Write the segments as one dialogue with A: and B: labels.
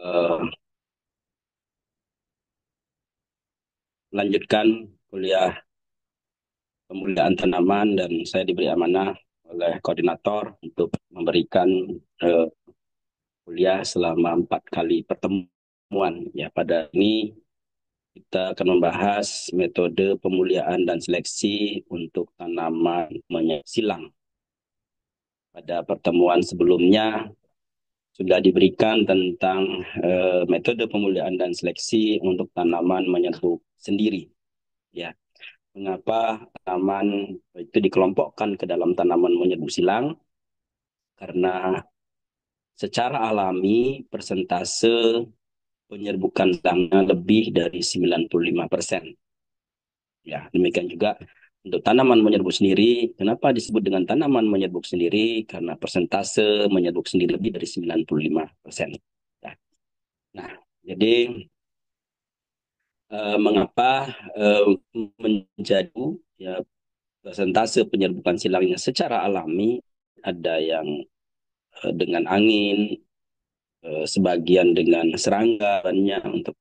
A: eh, melanjutkan kuliah pemuliaan tanaman dan saya diberi amanah oleh koordinator untuk memberikan eh, kuliah selama 4 kali pertemuan. Ya, pada ini kita akan membahas metode pemuliaan dan seleksi untuk tanaman monyet silang. Pada pertemuan sebelumnya sudah diberikan tentang metode pemuliaan dan seleksi untuk tanaman menyerbu sendiri. Ya, mengapa tanaman itu dikelompokkan ke dalam tanaman menyerbu silang? Karena secara alami persentase penyerbukan silangnya lebih dari 95%. Ya, demikian juga untuk tanaman menyerbuk sendiri. Kenapa disebut dengan tanaman menyerbuk sendiri? Karena persentase menyerbuk sendiri lebih dari 95%. Ya. Nah, jadi mengapa menjadi ya, persentase penyerbukan silangnya secara alami ada yang dengan angin, sebagian dengan serangga untuk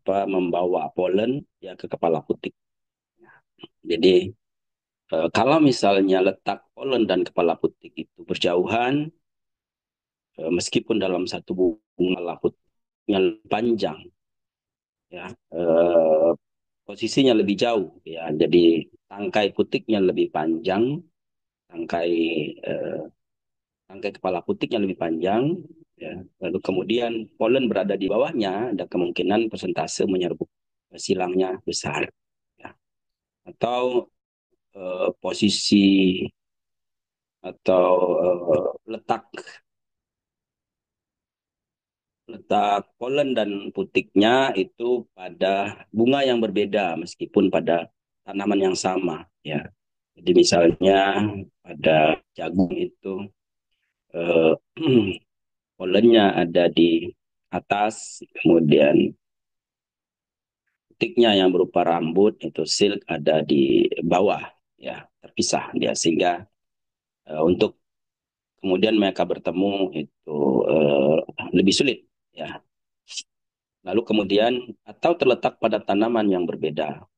A: membawa polen ya ke kepala putik. Jadi kalau misalnya letak polen dan kepala putik itu berjauhan, meskipun dalam satu bunga putiknya panjang, ya posisinya lebih jauh, ya. Jadi tangkai putiknya lebih panjang, tangkai eh, tangkai kepala putiknya lebih panjang, ya. Lalu kemudian polen berada di bawahnya, ada kemungkinan persentase menyerbu silangnya besar, ya. Atau posisi atau letak letak polen dan putiknya itu pada bunga yang berbeda meskipun pada tanaman yang sama, ya. Jadi misalnya pada jagung itu eh, polennya ada di atas, kemudian putiknya yang berupa rambut itu silk ada di bawah, ya, terpisah dia, sehingga untuk kemudian mereka bertemu itu lebih sulit, ya. Lalu kemudian atau terletak pada tanaman yang berbeda,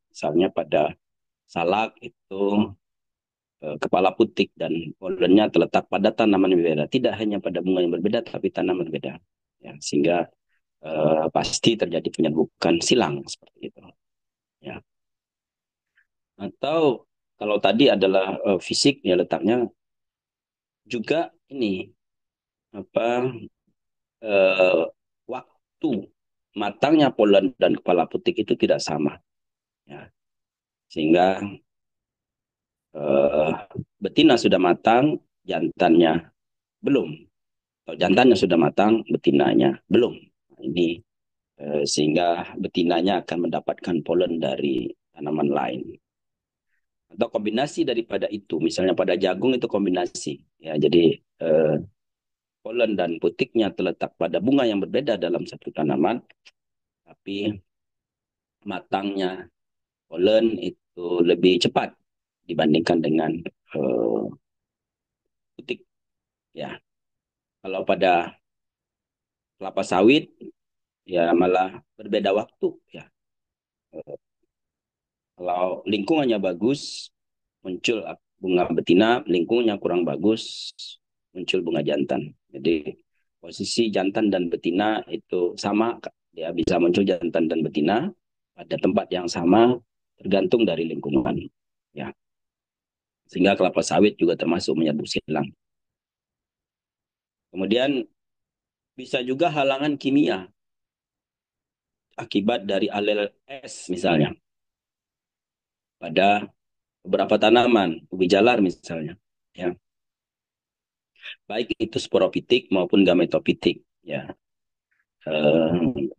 A: misalnya pada salak itu kepala putik dan polennya terletak pada tanaman yang berbeda, tidak hanya pada bunga yang berbeda tapi tanaman berbeda, ya, sehingga pasti terjadi penyerbukan silang seperti itu, ya. Atau kalau tadi adalah fisik, ya, letaknya juga ini apa eh, waktu matangnya polen dan kepala putik itu tidak sama, ya. Sehingga eh, betina sudah matang, jantannya belum. Kalau jantannya sudah matang, betinanya belum. Ini sehingga betinanya akan mendapatkan polen dari tanaman lain. Atau kombinasi daripada itu, misalnya pada jagung itu kombinasi. Ya, jadi eh, polen dan putiknya terletak pada bunga yang berbeda dalam satu tanaman, tapi matangnya polen itu lebih cepat dibandingkan dengan eh, putik. Ya, kalau pada kelapa sawit ya malah berbeda waktu. Ya, kalau lingkungannya bagus muncul bunga betina, lingkungannya kurang bagus muncul bunga jantan. Jadi posisi jantan dan betina itu sama, ya, bisa muncul jantan dan betina pada tempat yang sama tergantung dari lingkungan, ya. Sehingga kelapa sawit juga termasuk menyerbu silang. Kemudian bisa juga halangan kimia akibat dari alel es misalnya pada beberapa tanaman, ubi jalar misalnya, ya. Baik itu sporofitik maupun gametofitik, ya.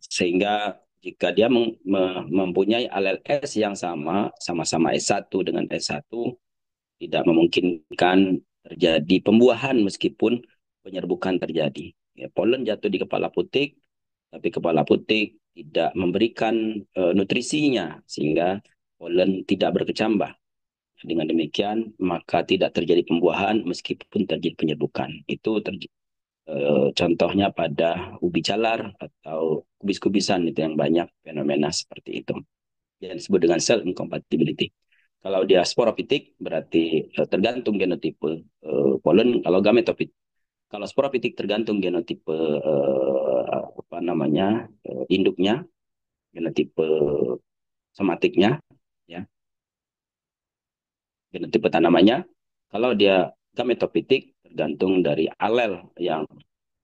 A: Sehingga jika dia mempunyai alel S yang sama, sama-sama S1 dengan S1, tidak memungkinkan terjadi pembuahan meskipun penyerbukan terjadi. Ya, polen jatuh di kepala putik, tapi kepala putik tidak memberikan nutrisinya sehingga polen tidak berkecambah. Dengan demikian, maka tidak terjadi pembuahan meskipun terjadi penyerbukan. Itu contohnya pada ubi jalar atau kubis-kubisan itu yang banyak fenomena seperti itu. Yang disebut dengan cell incompatibility. Kalau dia sporofitik berarti tergantung genotipe polen. Kalau gametofitik, kalau sporofitik tergantung genotipe apa namanya induknya, genotipe somatiknya, ya, genotipe tanamannya. Kalau dia gametofitik tergantung dari alel yang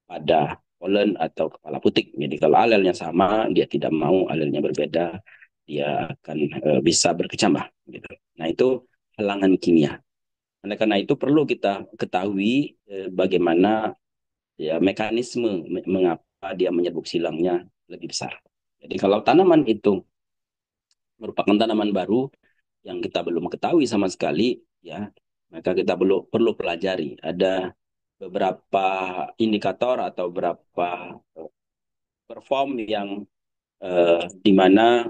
A: pada polen atau kepala putik. Jadi kalau alelnya sama, dia tidak mau alelnya berbeda, dia akan bisa berkecambah. Gitu. Nah itu halangan kimia. Oleh karena itu perlu kita ketahui bagaimana ya mekanisme mengapa dia menyerbuck silangnya lebih besar. Jadi kalau tanaman itu merupakan tanaman baru yang kita belum ketahui sama sekali, ya maka kita perlu pelajari. Ada beberapa indikator atau beberapa perform yang di mana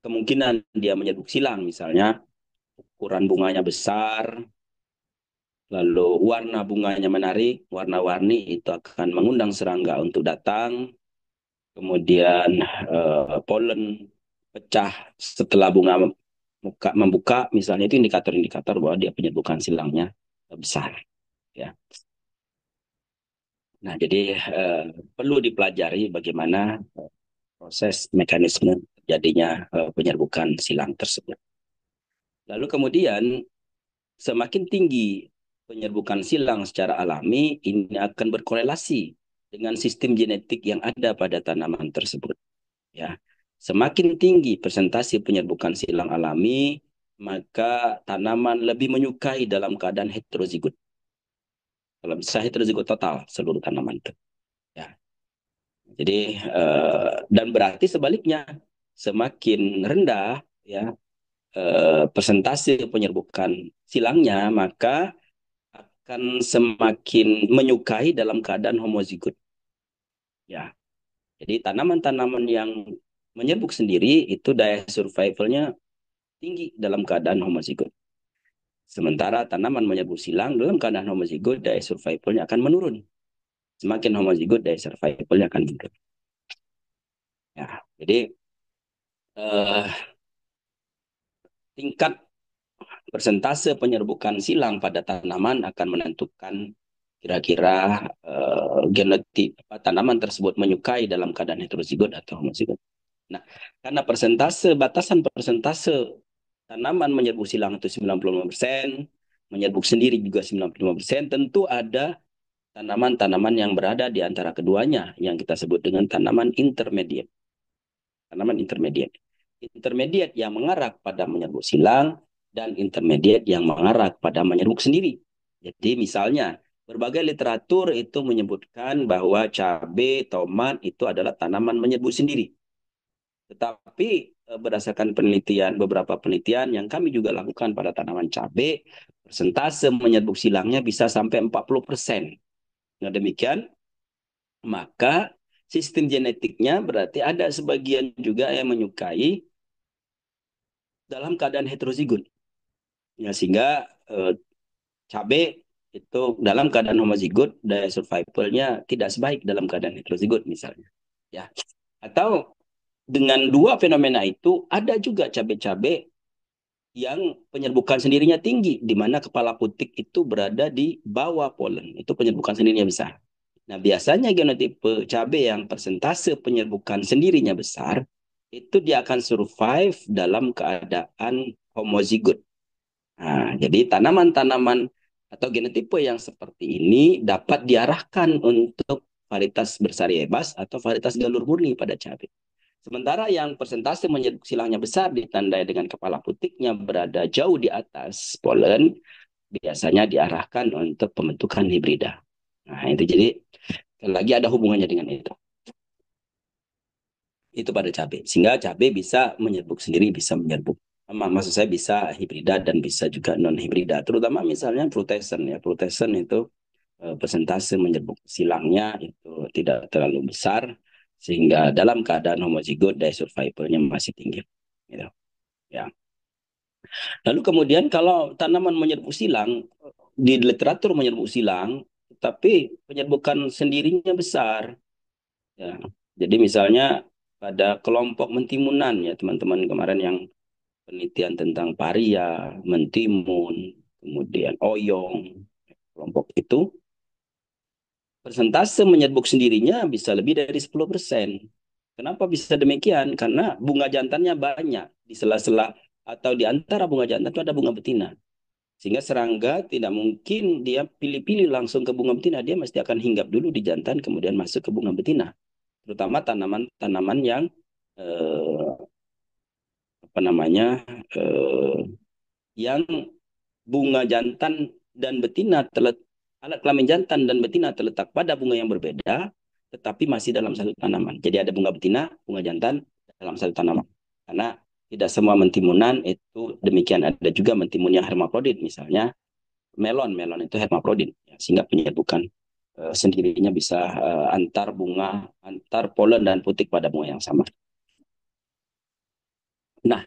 A: kemungkinan dia menyerbuck silang, misalnya ukuran bunganya besar, lalu warna bunganya menarik, warna-warni, itu akan mengundang serangga untuk datang. Kemudian polen pecah setelah bunga membuka, misalnya itu indikator-indikator bahwa dia penyerbukan silangnya besar. Ya. Nah, jadi perlu dipelajari bagaimana proses mekanisme terjadinya penyerbukan silang tersebut. Lalu kemudian semakin tinggi penyerbukan silang secara alami, ini akan berkorelasi dengan sistem genetik yang ada pada tanaman tersebut. Ya, semakin tinggi presentasi penyerbukan silang alami, maka tanaman lebih menyukai dalam keadaan heterozigot. Kalau bisa heterozigot total seluruh tanaman itu. Ya, jadi dan berarti sebaliknya semakin rendah ya persentase penyerbukan silangnya, maka akan semakin menyukai dalam keadaan homozigot. Ya, jadi tanaman-tanaman yang menyerbuk sendiri itu daya survivalnya tinggi dalam keadaan homozigot. Sementara tanaman menyerbuk silang dalam keadaan homozigot, daya survivalnya akan menurun. Semakin homozigot, daya survivalnya akan menurun. Ya, jadi tingkat persentase penyerbukan silang pada tanaman akan menentukan kira-kira genotip tanaman tersebut menyukai dalam keadaan heterozigot atau homozigot. Nah, karena batasan persentase tanaman menyerbu silang itu 95%, menyerbu sendiri juga 95%, tentu ada tanaman-tanaman yang berada di antara keduanya yang kita sebut dengan tanaman intermediate. Tanaman intermediate. Intermediate yang mengarah pada menyerbu silang dan intermediate yang mengarah pada menyerbu sendiri. Jadi misalnya berbagai literatur itu menyebutkan bahwa cabai, tomat itu adalah tanaman menyerbu sendiri. Tetapi berdasarkan penelitian, beberapa penelitian yang kami juga lakukan pada tanaman cabai, persentase menyerbu silangnya bisa sampai 40%. Nah demikian, maka sistem genetiknya berarti ada sebagian juga yang menyukai dalam keadaan heterozigot. Ya, sehingga cabai itu dalam keadaan homozigot, daya survivalnya tidak sebaik dalam keadaan heterozigot misalnya. Ya. Atau dengan dua fenomena itu, ada juga cabai-cabai yang penyerbukan sendirinya tinggi, di mana kepala putik itu berada di bawah polen. Itu penyerbukan sendirinya besar. Nah, biasanya genotipe cabai yang persentase penyerbukan sendirinya besar, itu dia akan survive dalam keadaan homozigot. Nah, jadi tanaman-tanaman atau genotipe yang seperti ini dapat diarahkan untuk varietas bersari bebas atau varietas galur murni pada cabai. Sementara yang persentase menyerbuck silangnya besar ditandai dengan kepala putiknya berada jauh di atas polen, biasanya diarahkan untuk pembentukan hibrida. Nah, itu jadi lagi ada hubungannya dengan itu. Itu pada cabai. Sehingga cabai bisa menyerbuk sendiri, bisa menyerbuk. Maksud saya bisa hibrida dan bisa juga non hibrida. Terutama misalnya frutesen ya. Frutesen itu persentase menyerbuk silangnya itu tidak terlalu besar sehingga dalam keadaan homozigot daya survivalnya masih tinggi. Gitu. Ya. Lalu kemudian kalau tanaman menyerbuk silang, di literatur menyerbuk silang, tapi penyerbukan sendirinya besar. Ya. Jadi misalnya pada kelompok mentimunan ya teman-teman kemarin yang penelitian tentang paria, mentimun, kemudian oyong, kelompok itu persentase menyerbuk sendirinya bisa lebih dari 10%. Kenapa bisa demikian? Karena bunga jantannya banyak di sela-sela atau di antara bunga jantan itu ada bunga betina. Sehingga serangga tidak mungkin dia pilih-pilih langsung ke bunga betina, dia mesti akan hinggap dulu di jantan kemudian masuk ke bunga betina. Terutama tanaman-tanaman yang eh, apa namanya eh, yang bunga jantan dan betina alat kelamin jantan dan betina terletak pada bunga yang berbeda, tetapi masih dalam satu tanaman. Jadi ada bunga betina, bunga jantan dalam satu tanaman. Karena tidak semua mentimunan itu demikian. Ada juga mentimun yang hermafrodit, misalnya melon itu hermafrodit, ya, sehingga penyerbukan sendirinya bisa antar bunga, antar polen dan putik pada bunga yang sama. Nah,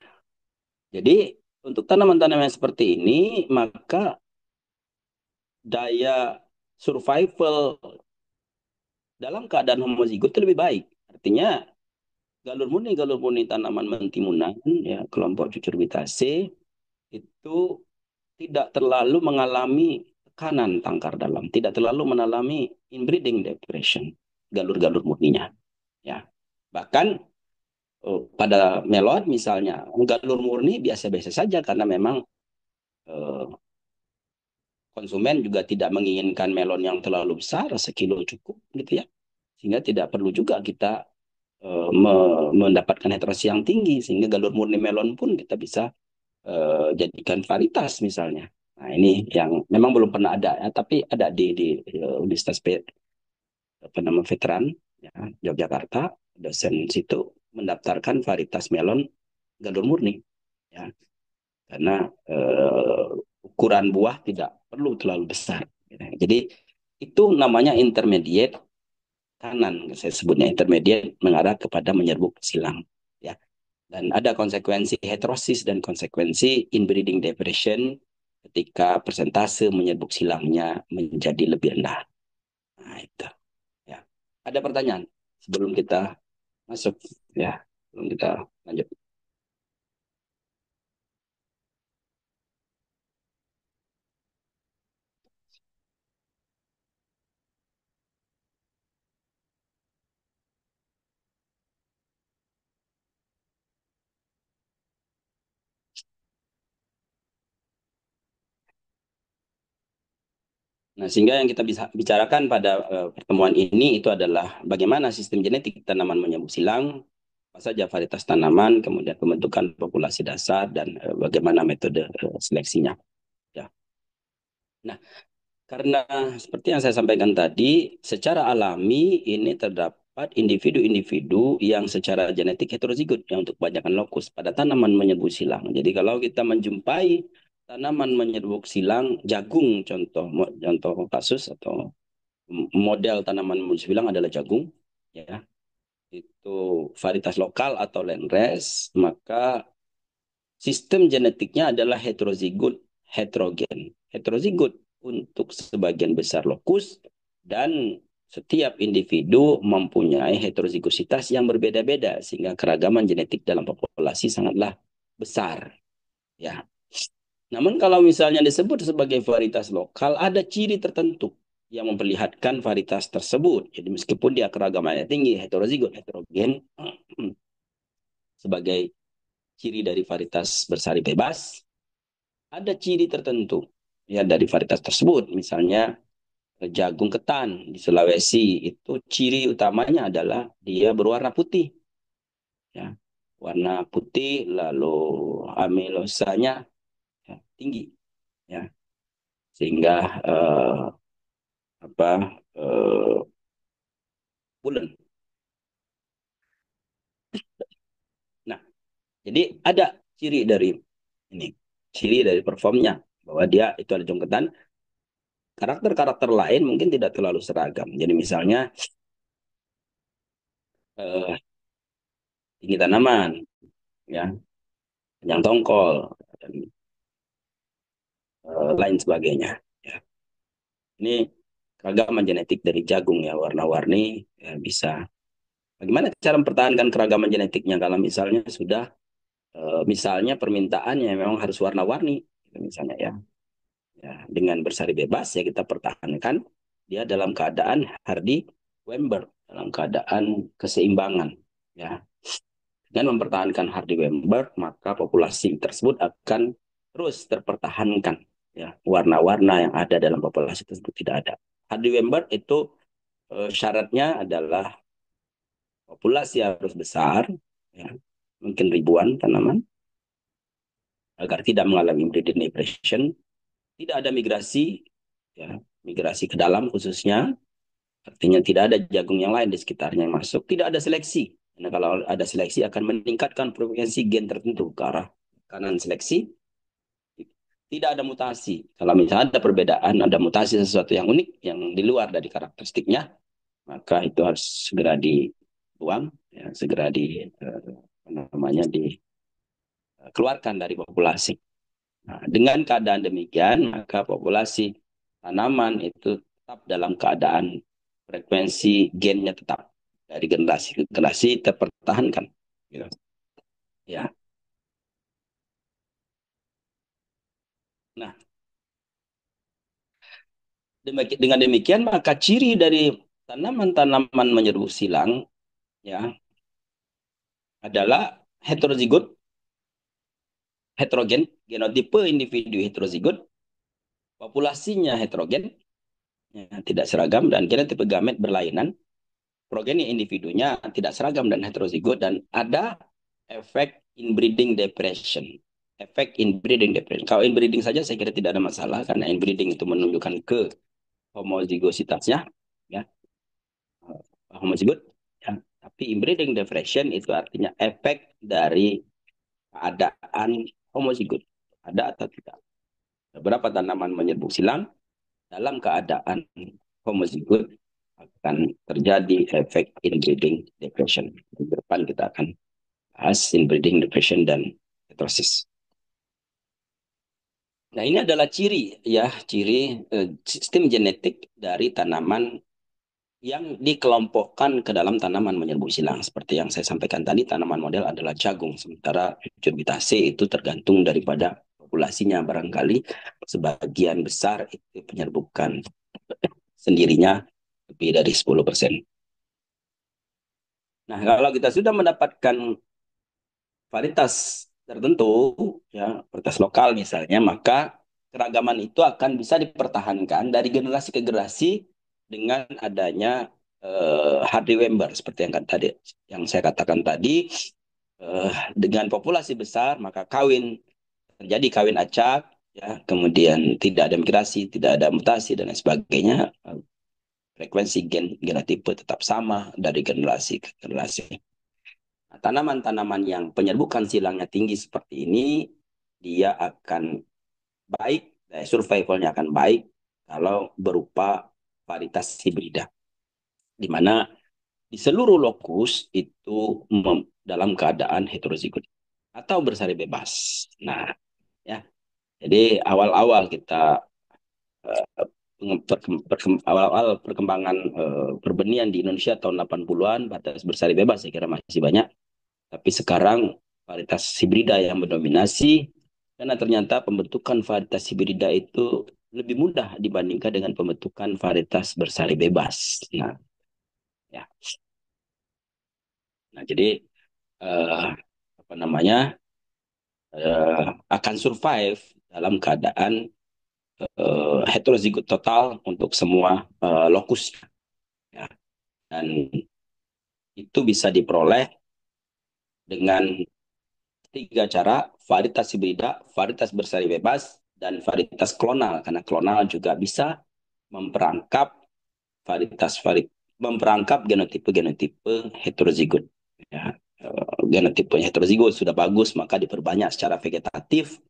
A: jadi untuk tanaman-tanaman yang seperti ini, maka daya survival dalam keadaan homozigot itu lebih baik. Artinya galur murni tanaman mentimunan, ya, kelompok cucurbitaceae itu tidak terlalu mengalami tekanan tangkar dalam, tidak terlalu mengalami inbreeding depression galur-galur murninya. Ya, bahkan pada melon misalnya galur murni biasa-biasa saja karena memang eh, konsumen juga tidak menginginkan melon yang terlalu besar, sekilo cukup gitu ya. Sehingga tidak perlu juga kita mendapatkan heterosi yang tinggi sehingga galur murni melon pun kita bisa jadikan varietas misalnya. Nah, ini yang memang belum pernah ada ya, tapi ada di Universitas apa nama veteran ya, Yogyakarta, dosen situ mendaftarkan varietas melon galur murni ya, karena ukuran buah tidak perlu terlalu besar. Jadi itu namanya intermediate kanan, saya sebutnya intermediate mengarah kepada menyerbuk silang. Ya. Dan ada konsekuensi heterosis dan konsekuensi inbreeding depression ketika persentase menyerbuk silangnya menjadi lebih rendah. Nah, itu. Ya. Ada pertanyaan sebelum kita masuk ya, sebelum kita lanjut. Nah, sehingga yang kita bisa bicarakan pada pertemuan ini itu adalah bagaimana sistem genetik tanaman menyerbu silang, apa saja varietas tanaman, kemudian pembentukan populasi dasar, dan bagaimana metode seleksinya. Ya. Nah, karena seperti yang saya sampaikan tadi, secara alami ini terdapat individu-individu yang secara genetik heterozigot yang untuk kebanyakan lokus pada tanaman menyerbu silang. Jadi kalau kita menjumpai tanaman menyerbu silang, jagung contoh kasus atau model tanaman menyerbu silang adalah jagung, ya itu varietas lokal atau landrace, maka sistem genetiknya adalah heterozigot heterogen. Heterozigot untuk sebagian besar lokus dan setiap individu mempunyai heterozigositas yang berbeda-beda sehingga keragaman genetik dalam populasi sangatlah besar, ya. Namun kalau misalnya disebut sebagai varietas lokal ada ciri tertentu yang memperlihatkan varietas tersebut. Jadi meskipun dia keragamannya tinggi, heterozigot, heterogen, sebagai ciri dari varietas bersari bebas, ada ciri tertentu ya dari varietas tersebut. Misalnya jagung ketan di Sulawesi itu ciri utamanya adalah dia berwarna putih, ya, warna putih lalu amilosanya ya, tinggi, ya, sehingga apa bulan. Nah, jadi ada ciri dari ini, ciri dari performnya bahwa dia itu ada jagung ketan. Karakter-karakter lain mungkin tidak terlalu seragam. Jadi misalnya eh, tinggi tanaman, ya, panjang tongkol, lain sebagainya. Ya. Ini keragaman genetik dari jagung ya, warna-warni ya, bisa. Bagaimana cara mempertahankan keragaman genetiknya kalau misalnya sudah misalnya permintaannya memang harus warna-warni, gitu misalnya ya. Ya, dengan bersari bebas ya kita pertahankan dia dalam keadaan Hardy Weinberg, dalam keadaan keseimbangan. Ya, dengan mempertahankan Hardy Weinberg maka populasi tersebut akan terus terpertahankan. Ya, warna-warna yang ada dalam populasi tersebut tidak ada. Hardy Weinberg itu syaratnya adalah populasi harus besar, ya, mungkin ribuan tanaman, agar tidak mengalami breeding depression, tidak ada migrasi, ya, migrasi ke dalam khususnya, artinya tidak ada jagung yang lain di sekitarnya yang masuk, tidak ada seleksi. Karena kalau ada seleksi akan meningkatkan frekuensi gen tertentu ke arah kanan seleksi, tidak ada mutasi. Kalau misalnya ada perbedaan, ada mutasi sesuatu yang unik, yang di luar dari karakteristiknya, maka itu harus segera dibuang, ya, segera dikeluarkan dari populasi. Nah, dengan keadaan demikian, maka populasi tanaman itu tetap dalam keadaan frekuensi gennya tetap dari generasi ke generasi terpertahankan. Gitu. Ya. Nah, dengan demikian maka ciri dari tanaman-tanaman menyerbu silang ya adalah heterozigot, heterogen, genotipe individu heterozigot, populasinya heterogen, ya, tidak seragam dan genotipe gamet berlainan. Progeny individunya tidak seragam dan heterozigot dan ada efek inbreeding depression. Efek inbreeding depression. Kalau inbreeding saja saya kira tidak ada masalah karena inbreeding itu menunjukkan ke homozigositasnya, ya, homozigot. Ya. Tapi inbreeding depression itu artinya efek dari keadaan homozigot. Ada atau tidak. Beberapa tanaman menyerbu silang dalam keadaan homozigot akan terjadi efek inbreeding depression. Di depan kita akan bahas inbreeding depression dan heterosis. Nah, ini adalah ciri ya, ciri sistem genetik dari tanaman yang dikelompokkan ke dalam tanaman menyerbu silang. Seperti yang saya sampaikan tadi, tanaman model adalah jagung, sementara cucurbitacea itu tergantung daripada populasinya. Barangkali sebagian besar itu penyerbukan sendirinya lebih dari 10%. Nah, kalau kita sudah mendapatkan varietas tertentu, ya, varietas lokal misalnya, maka keragaman itu akan bisa dipertahankan dari generasi ke generasi dengan adanya Hardy Weinberg seperti yang saya katakan tadi, dengan populasi besar maka terjadi kawin acak, ya, kemudian tidak ada migrasi, tidak ada mutasi dan lain sebagainya, frekuensi genotipe tetap sama dari generasi ke generasi. Nah, tanaman-tanaman yang penyerbukan silangnya tinggi seperti ini, dia akan baik, survivalnya akan baik kalau berupa varietas hibrida, di mana di seluruh lokus itu dalam keadaan heterozigot atau bersari bebas. Nah, ya, jadi awal-awal kita awal-awal perkembangan perbenihan di Indonesia tahun 80-an, batas bersari bebas saya kira masih banyak. Tapi sekarang varietas hibrida yang mendominasi karena ternyata pembentukan varietas hibrida itu lebih mudah dibandingkan dengan pembentukan varietas bersari bebas. Nah, ya. Nah, jadi eh, apa namanya akan survive dalam keadaan heterozigot total untuk semua lokus. Ya. Dan itu bisa diperoleh dengan tiga cara: varietas hibrida, varietas bersari bebas, dan varietas klonal. Karena klonal juga bisa memperangkap memperangkap genotipe-genotipe heterozigot. Ya, genotipe heterozigot sudah bagus, maka diperbanyak secara vegetatif,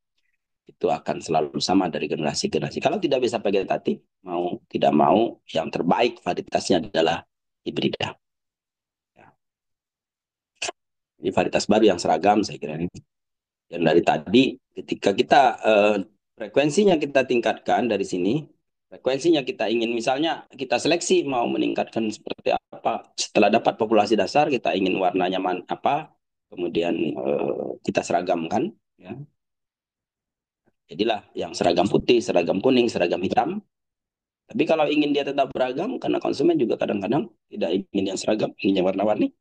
A: itu akan selalu sama dari generasi ke generasi. Kalau tidak bisa vegetatif, mau tidak mau, yang terbaik varietasnya adalah hibrida. Ya. Jadi varietas baru yang seragam, saya kira ini. Dan dari tadi, ketika kita Frekuensinya kita tingkatkan dari sini. Frekuensinya kita ingin misalnya kita seleksi mau meningkatkan seperti apa. Setelah dapat populasi dasar kita ingin warnanya apa. Kemudian kita seragamkan. Ya. Jadilah yang seragam putih, seragam kuning, seragam hitam. Tapi kalau ingin dia tetap beragam, karena konsumen juga kadang-kadang tidak ingin yang seragam, ingin yang warna-warni,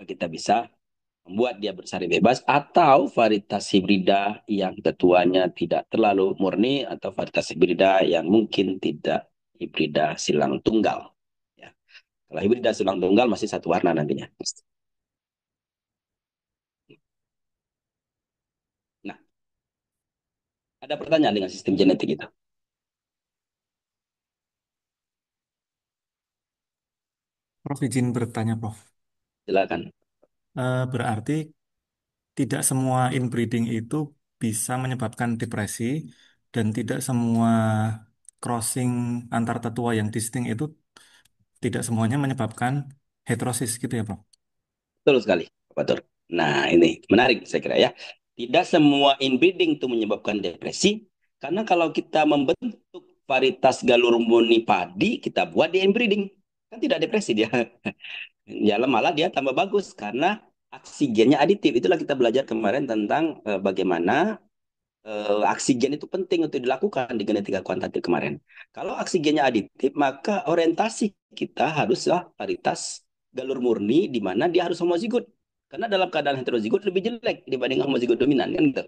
A: kita bisa membuat dia bersari bebas atau varietas hibrida yang ketuanya tidak terlalu murni atau varietas hibrida yang mungkin tidak hibrida silang tunggal. Ya. Kalau hibrida silang tunggal masih satu warna nantinya. Nah, ada pertanyaan dengan sistem genetik itu?
B: Prof izin bertanya, Prof.
A: Silakan.
B: Berarti tidak semua inbreeding itu bisa menyebabkan depresi dan tidak semua crossing antar tetua yang distinct itu tidak semuanya menyebabkan heterosis gitu ya, Prof?
A: Betul sekali, Pak Batur. Nah, ini menarik saya kira ya. Tidak semua inbreeding itu menyebabkan depresi, karena kalau kita membentuk varietas galur murni padi, kita buat di inbreeding, kan tidak depresi dia. Ya malah dia tambah bagus karena oksigennya aditif. Itulah kita belajar kemarin tentang bagaimana oksigen itu penting untuk dilakukan di genetika kuantitatif kemarin. Kalau oksigennya aditif, maka orientasi kita haruslah varietas galur murni di mana dia harus homozigot. Karena dalam keadaan heterozigot lebih jelek dibanding homozigot dominan kan gitu.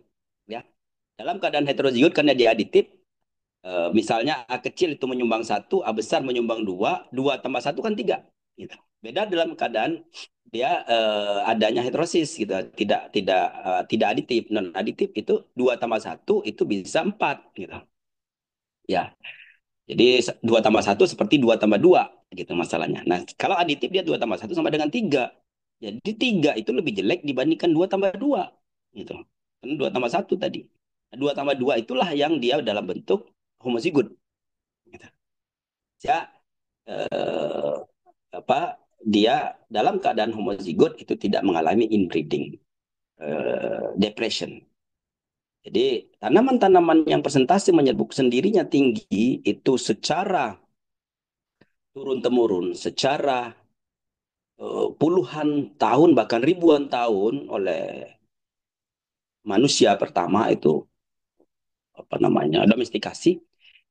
A: Ya. Dalam keadaan heterozigot karena dia aditif, misalnya A kecil itu menyumbang satu, A besar menyumbang dua, dua tambah satu kan tiga. Gitu. Beda dalam keadaan dia adanya heterosis gitu, tidak aditif, non aditif itu dua tambah satu itu bisa empat gitu. Ya, jadi dua tambah satu seperti dua tambah dua gitu masalahnya. Nah, kalau aditif dia dua tambah satu sama dengan tiga. Jadi tiga itu lebih jelek dibandingkan dua tambah dua gitu. Karena dua tambah satu tadi. Dua tambah dua itulah yang dia dalam bentuk homozigot. Gitu. Ya, eh, apa dia dalam keadaan homozigot itu tidak mengalami inbreeding, depression. Jadi tanaman-tanaman yang persentase menyerbukan sendirinya tinggi itu secara turun temurun, secara puluhan tahun bahkan ribuan tahun oleh manusia pertama itu apa namanya domestikasi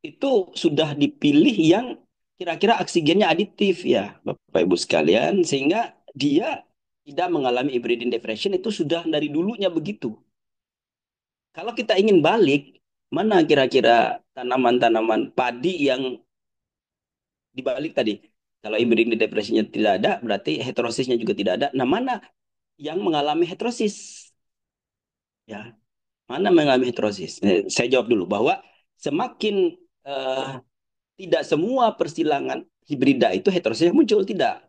A: itu sudah dipilih yang kira-kira oksigennya aditif ya Bapak Ibu sekalian sehingga dia tidak mengalami hybridin depression itu sudah dari dulunya begitu. Kalau kita ingin balik, mana kira-kira tanaman-tanaman padi yang dibalik tadi? Kalau hybridin depresinya tidak ada, berarti heterosisnya juga tidak ada. Nah, mana yang mengalami heterosis? Ya, mana mengalami heterosis? Saya jawab dulu bahwa semakin eh, tidak semua persilangan hibrida itu heterosisnya muncul, tidak.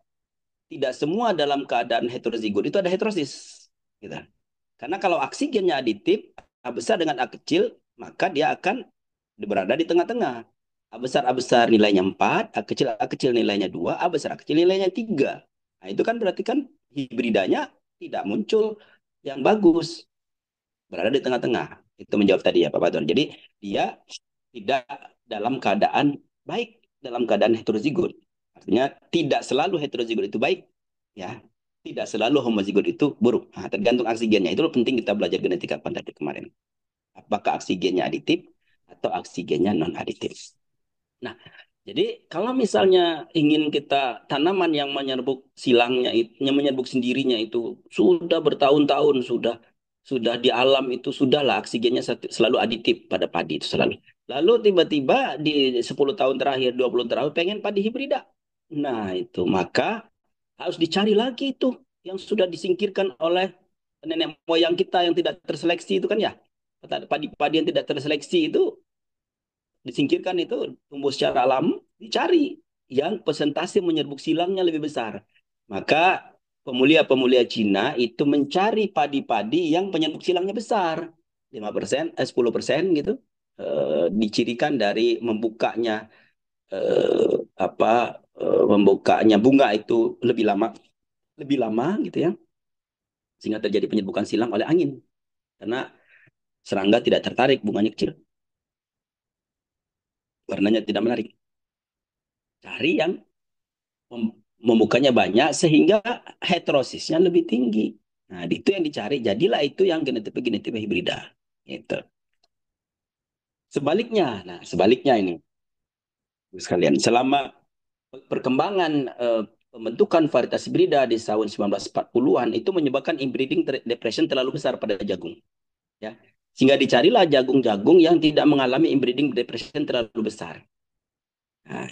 A: Tidak semua dalam keadaan heterozigot itu ada heterosis. Gitu. Karena kalau oksigennya aditif, A besar dengan A kecil, maka dia akan berada di tengah-tengah. A besar nilainya 4, A kecil nilainya 2, A besar A kecil nilainya 3. Nah, itu kan berarti kan hibridanya tidak muncul yang bagus, berada di tengah-tengah. Itu menjawab tadi ya Pak Badon. Jadi dia tidak dalam keadaan baik, dalam keadaan heterozigot. Artinya tidak selalu heterozigot itu baik, ya. Tidak selalu homozigot itu buruk. Nah, tergantung oksigennya. Itu penting kita belajar genetika kuantitatif kemarin. Apakah oksigennya aditif atau oksigennya non aditif. Nah, jadi kalau misalnya ingin kita tanaman yang menyerbuk silangnya, yang menyerbuk sendirinya itu sudah bertahun-tahun sudah di alam itu sudahlah oksigennya selalu aditif pada padi itu selalu. Lalu tiba-tiba di 10 tahun terakhir, 20 tahun terakhir pengen padi hibrida. Nah, itu maka harus dicari lagi itu yang sudah disingkirkan oleh nenek moyang kita yang tidak terseleksi itu kan ya. Padi-padi yang tidak terseleksi itu disingkirkan itu tumbuh secara alam, dicari yang persentase menyerbuk silangnya lebih besar. Maka pemulia-pemulia Cina itu mencari padi-padi yang penyerbuk silangnya besar, 5%, 10% gitu. Dicirikan dari membukanya membukanya bunga itu lebih lama gitu ya, sehingga terjadi penyerbukan silang oleh angin. Karena serangga tidak tertarik, bunganya kecil, warnanya tidak menarik. Cari yang memukanya banyak sehingga heterosisnya lebih tinggi. Nah, itu yang dicari. Jadilah itu yang genotipe-genotipe hibrida. Gitu. Sebaliknya, nah sebaliknya ini sekalian, selama perkembangan pembentukan varietas hibrida di tahun 1940-an itu menyebabkan inbreeding depression terlalu besar pada jagung, ya. Sehingga dicarilah jagung-jagung yang tidak mengalami inbreeding depression terlalu besar. Nah,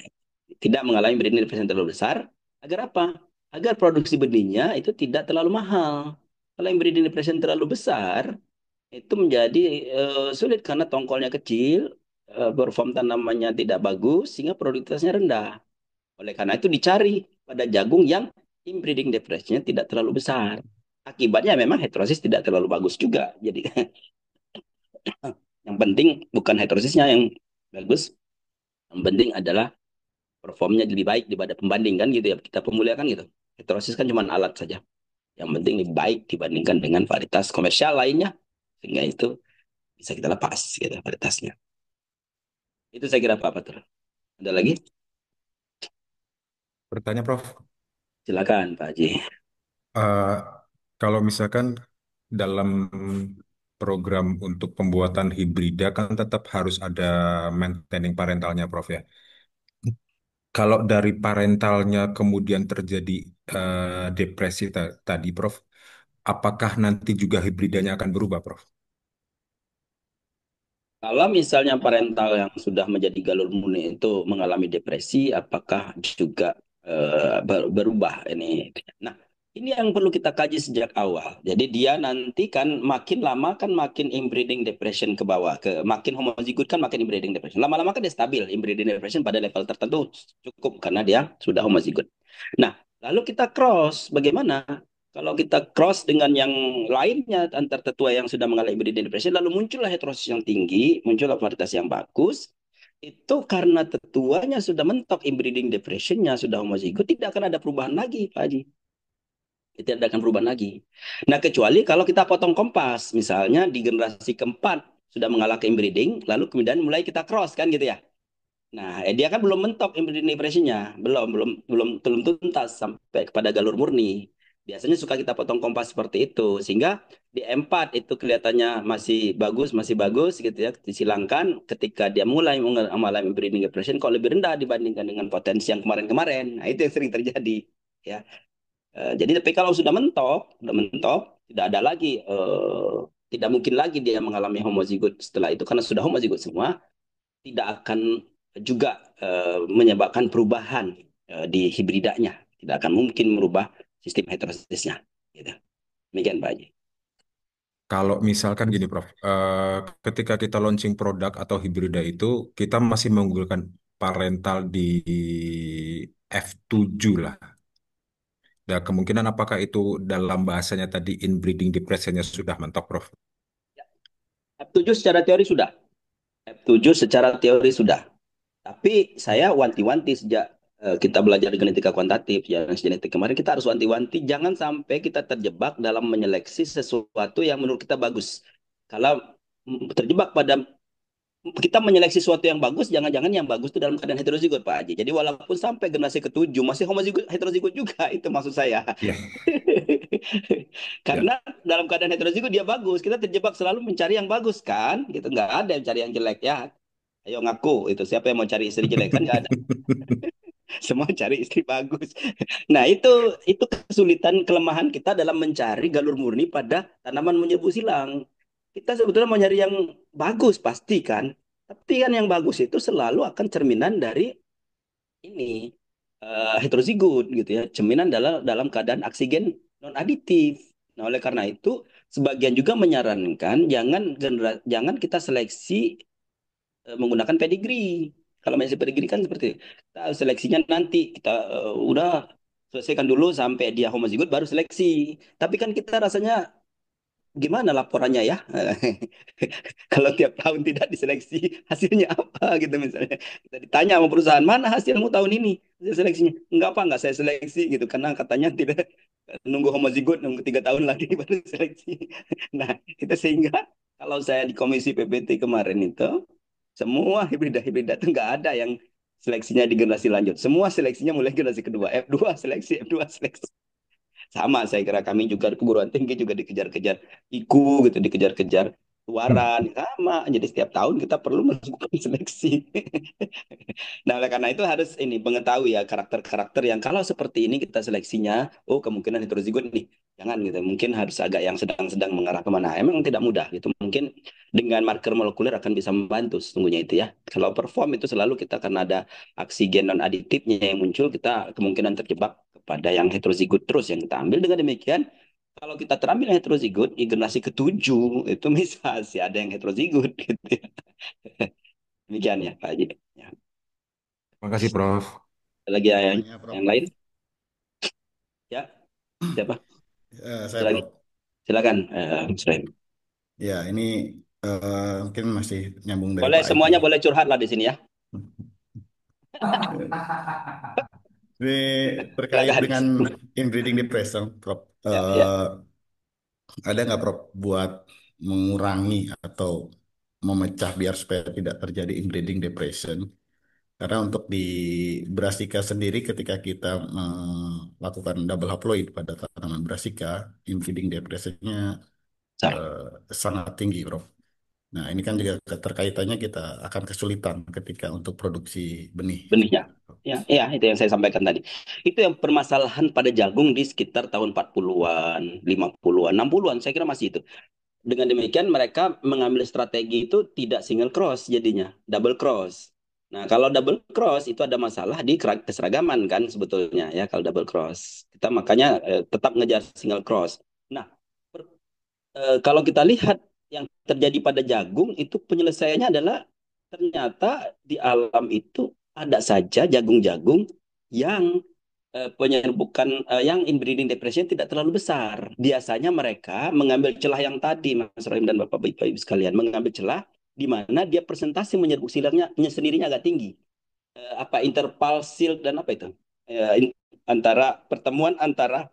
A: tidak mengalami breeding depression terlalu besar, agar apa? Agar produksi benihnya itu tidak terlalu mahal. Kalau yang breeding depression terlalu besar, itu menjadi sulit karena tongkolnya kecil, perform tanamannya tidak bagus, sehingga produktivitasnya rendah. Oleh karena itu dicari pada jagung yang inbreeding depressionnya tidak terlalu besar. Akibatnya memang heterosis tidak terlalu bagus juga. Jadi yang penting bukan heterosisnya yang bagus, yang penting adalah performnya lebih baik daripada pembanding kan gitu ya, kita pemuliakan gitu. Heterosis kan cuma alat saja, yang penting lebih baik dibandingkan dengan varietas komersial lainnya, sehingga itu bisa kita lepas gitu varietasnya. Itu saya kira Pak Patur. Ada lagi?
B: Bertanya, Prof.
A: Silakan Pak Haji.
B: Eh, Kalau misalkan dalam program untuk pembuatan hibrida kan tetap harus ada maintaining parentalnya, Prof ya. Kalau dari parentalnya kemudian terjadi depresi tadi, Prof, apakah nanti juga hibridanya akan berubah, Prof?
A: Kalau misalnya parental yang sudah menjadi galur murni itu mengalami depresi, apakah juga berubah ini? Nah, ini yang perlu kita kaji sejak awal. Jadi dia nanti kan makin lama kan makin inbreeding depression ke bawah, ke makin homozigot kan makin inbreeding depression. Lama-lama kan dia stabil inbreeding depression pada level tertentu cukup karena dia sudah homozigot. Nah, lalu kita cross, bagaimana? Kalau kita cross dengan yang lainnya antar tetua yang sudah mengalami breeding depression, lalu muncullah heterosis yang tinggi, muncullah varietas yang bagus, itu karena tetuanya sudah mentok inbreeding depressionnya, sudah homozigot, tidak akan ada perubahan lagi, Pak Haji. Tidak akan perubahan lagi. Nah, kecuali kalau kita potong kompas, misalnya di generasi keempat sudah mengalami inbreeding, lalu kemudian mulai kita cross kan gitu ya. Nah, dia kan belum mentok inbreeding depressionnya, belum tuntas sampai kepada galur murni. Biasanya suka kita potong kompas seperti itu, sehingga di empat itu kelihatannya masih bagus gitu ya, disilangkan ketika dia mulai mengalami inbreeding depression kok lebih rendah dibandingkan dengan potensi yang kemarin-kemarin. Nah, itu yang sering terjadi, ya. Jadi tapi kalau sudah mentok, tidak ada lagi, tidak mungkin lagi dia mengalami homozigot setelah itu karena sudah homozigot semua, tidak akan juga menyebabkan perubahan di hibridanya. Tidak akan mungkin merubah sistem heterosisnya. Gitu. Demikian Pak Haji.
B: Kalau misalkan gini, Prof, ketika kita launching produk atau hibrida itu, kita masih menggunakan parental di F7 lah. Dan kemungkinan apakah itu dalam bahasanya tadi inbreeding depresinya sudah mentok, Prof?
A: F7 secara teori sudah. F7 secara teori sudah. Tapi saya wanti-wanti sejak kita belajar genetika kuantitatif, ya, genetik kemarin kita harus wanti-wanti jangan sampai kita terjebak dalam menyeleksi sesuatu yang menurut kita bagus. Kalau terjebak pada kita menyeleksi sesuatu yang bagus, jangan-jangan yang bagus itu dalam keadaan heterozigot, Pak Haji. Jadi walaupun sampai generasi ketujuh masih homozigot, heterozigot juga, itu maksud saya.
B: Ya, ya.
A: Karena dalam keadaan heterozigot dia bagus, kita terjebak selalu mencari yang bagus kan, gitu nggak ada yang cari yang jelek ya. Ayo ngaku itu siapa yang mau cari istri jelek kan nggak ada, semua cari istri bagus. Nah itu kesulitan kelemahan kita dalam mencari galur murni pada tanaman menyerbu silang. Kita sebetulnya mau nyari yang bagus pasti kan, tapi kan yang bagus itu selalu akan cerminan dari ini heterozigot gitu ya, cerminan dalam dalam keadaan oksigen non aditif. Nah, oleh karena itu sebagian juga menyarankan jangan kita seleksi menggunakan pedigree. Kalau masih pedigree kan seperti itu. Kita seleksinya nanti kita udah selesaikan dulu sampai dia homozigot baru seleksi. Tapi kan kita rasanya gimana laporannya ya? Kalau tiap tahun tidak diseleksi, hasilnya apa gitu misalnya. Kita ditanya sama perusahaan, mana hasilmu tahun ini? Hasil seleksinya. Enggak apa, enggak saya seleksi gitu. Karena katanya tidak nunggu homozigot, nunggu 3 tahun lagi baru seleksi. Nah, itu sehingga Kalau saya di Komisi PPT kemarin itu, semua hibrida-hibrida itu nggak ada yang seleksinya di generasi lanjut. Semua seleksinya mulai generasi kedua, F2 seleksi, F2 seleksi. Sama saya kira kami juga perguruan tinggi juga dikejar-kejar IKU gitu, dikejar-kejar luaran sama. Jadi setiap tahun kita perlu melakukan seleksi. Nah, oleh karena itu harus ini mengetahui ya karakter-karakter yang kalau seperti ini kita seleksinya, oh kemungkinan heterozigot nih. Jangan gitu. Mungkin harus agak yang sedang-sedang mengarah kemana. Emang tidak mudah gitu. Mungkin dengan marker molekuler akan bisa membantu sesungguhnya itu ya. Kalau perform itu selalu kita karena ada aksi gen non aditifnya yang muncul, kita kemungkinan terjebak kepada yang heterozigot terus yang kita ambil. Dengan demikian, kalau kita terambil yang heterozigot, di generasi ketujuh itu bisa sih ada yang heterozigot gitu ya. Demikian ya Pak Haji. Ya.
C: Makasih, Prof.
A: Ada lagi
D: Banyak, Prof.
A: yang lain? Ya, siapa? Ada
D: Saya,
A: lagi?
D: Prof.
A: Silakan, Mas Rahim.
D: Ya, ini mungkin masih nyambung dari
A: Boleh
D: Pak Aji.
A: semuanya boleh curhat lah di sini ya.
D: Ini terkait
A: Silakan.
D: dengan inbreeding depression, Prof.
A: Ya, ya.
D: Ada nggak, Prof, buat mengurangi atau memecah biar supaya tidak terjadi inbreeding depression? Karena untuk di Brassica sendiri ketika kita melakukan double haploid pada tanaman Brassica, inbreeding depressionnya
A: Sar,
D: eh, sangat tinggi, Prof. Nah, ini kan juga keterkaitannya kita akan kesulitan ketika untuk produksi benih.
A: benihnya. Ya, ya, itu yang saya sampaikan tadi. Itu yang permasalahan pada jagung di sekitar tahun 40-an, 50-an, 60-an, saya kira masih itu. Dengan demikian mereka mengambil strategi itu tidak single cross jadinya, double cross. Nah, kalau double cross itu ada masalah di keseragaman kan sebetulnya ya kalau double cross. Kita makanya tetap ngejar single cross. Nah, kalau kita lihat yang terjadi pada jagung itu penyelesaiannya adalah ternyata di alam itu ada saja jagung-jagung yang penyerbukan yang inbreeding depression tidak terlalu besar. Biasanya mereka mengambil celah yang tadi, Mas Rohim dan Bapak Ibu sekalian, mengambil celah di mana dia presentasi menyerbuk silangnya sendirinya agak tinggi. Apa interval silk dan apa itu? Antara pertemuan antara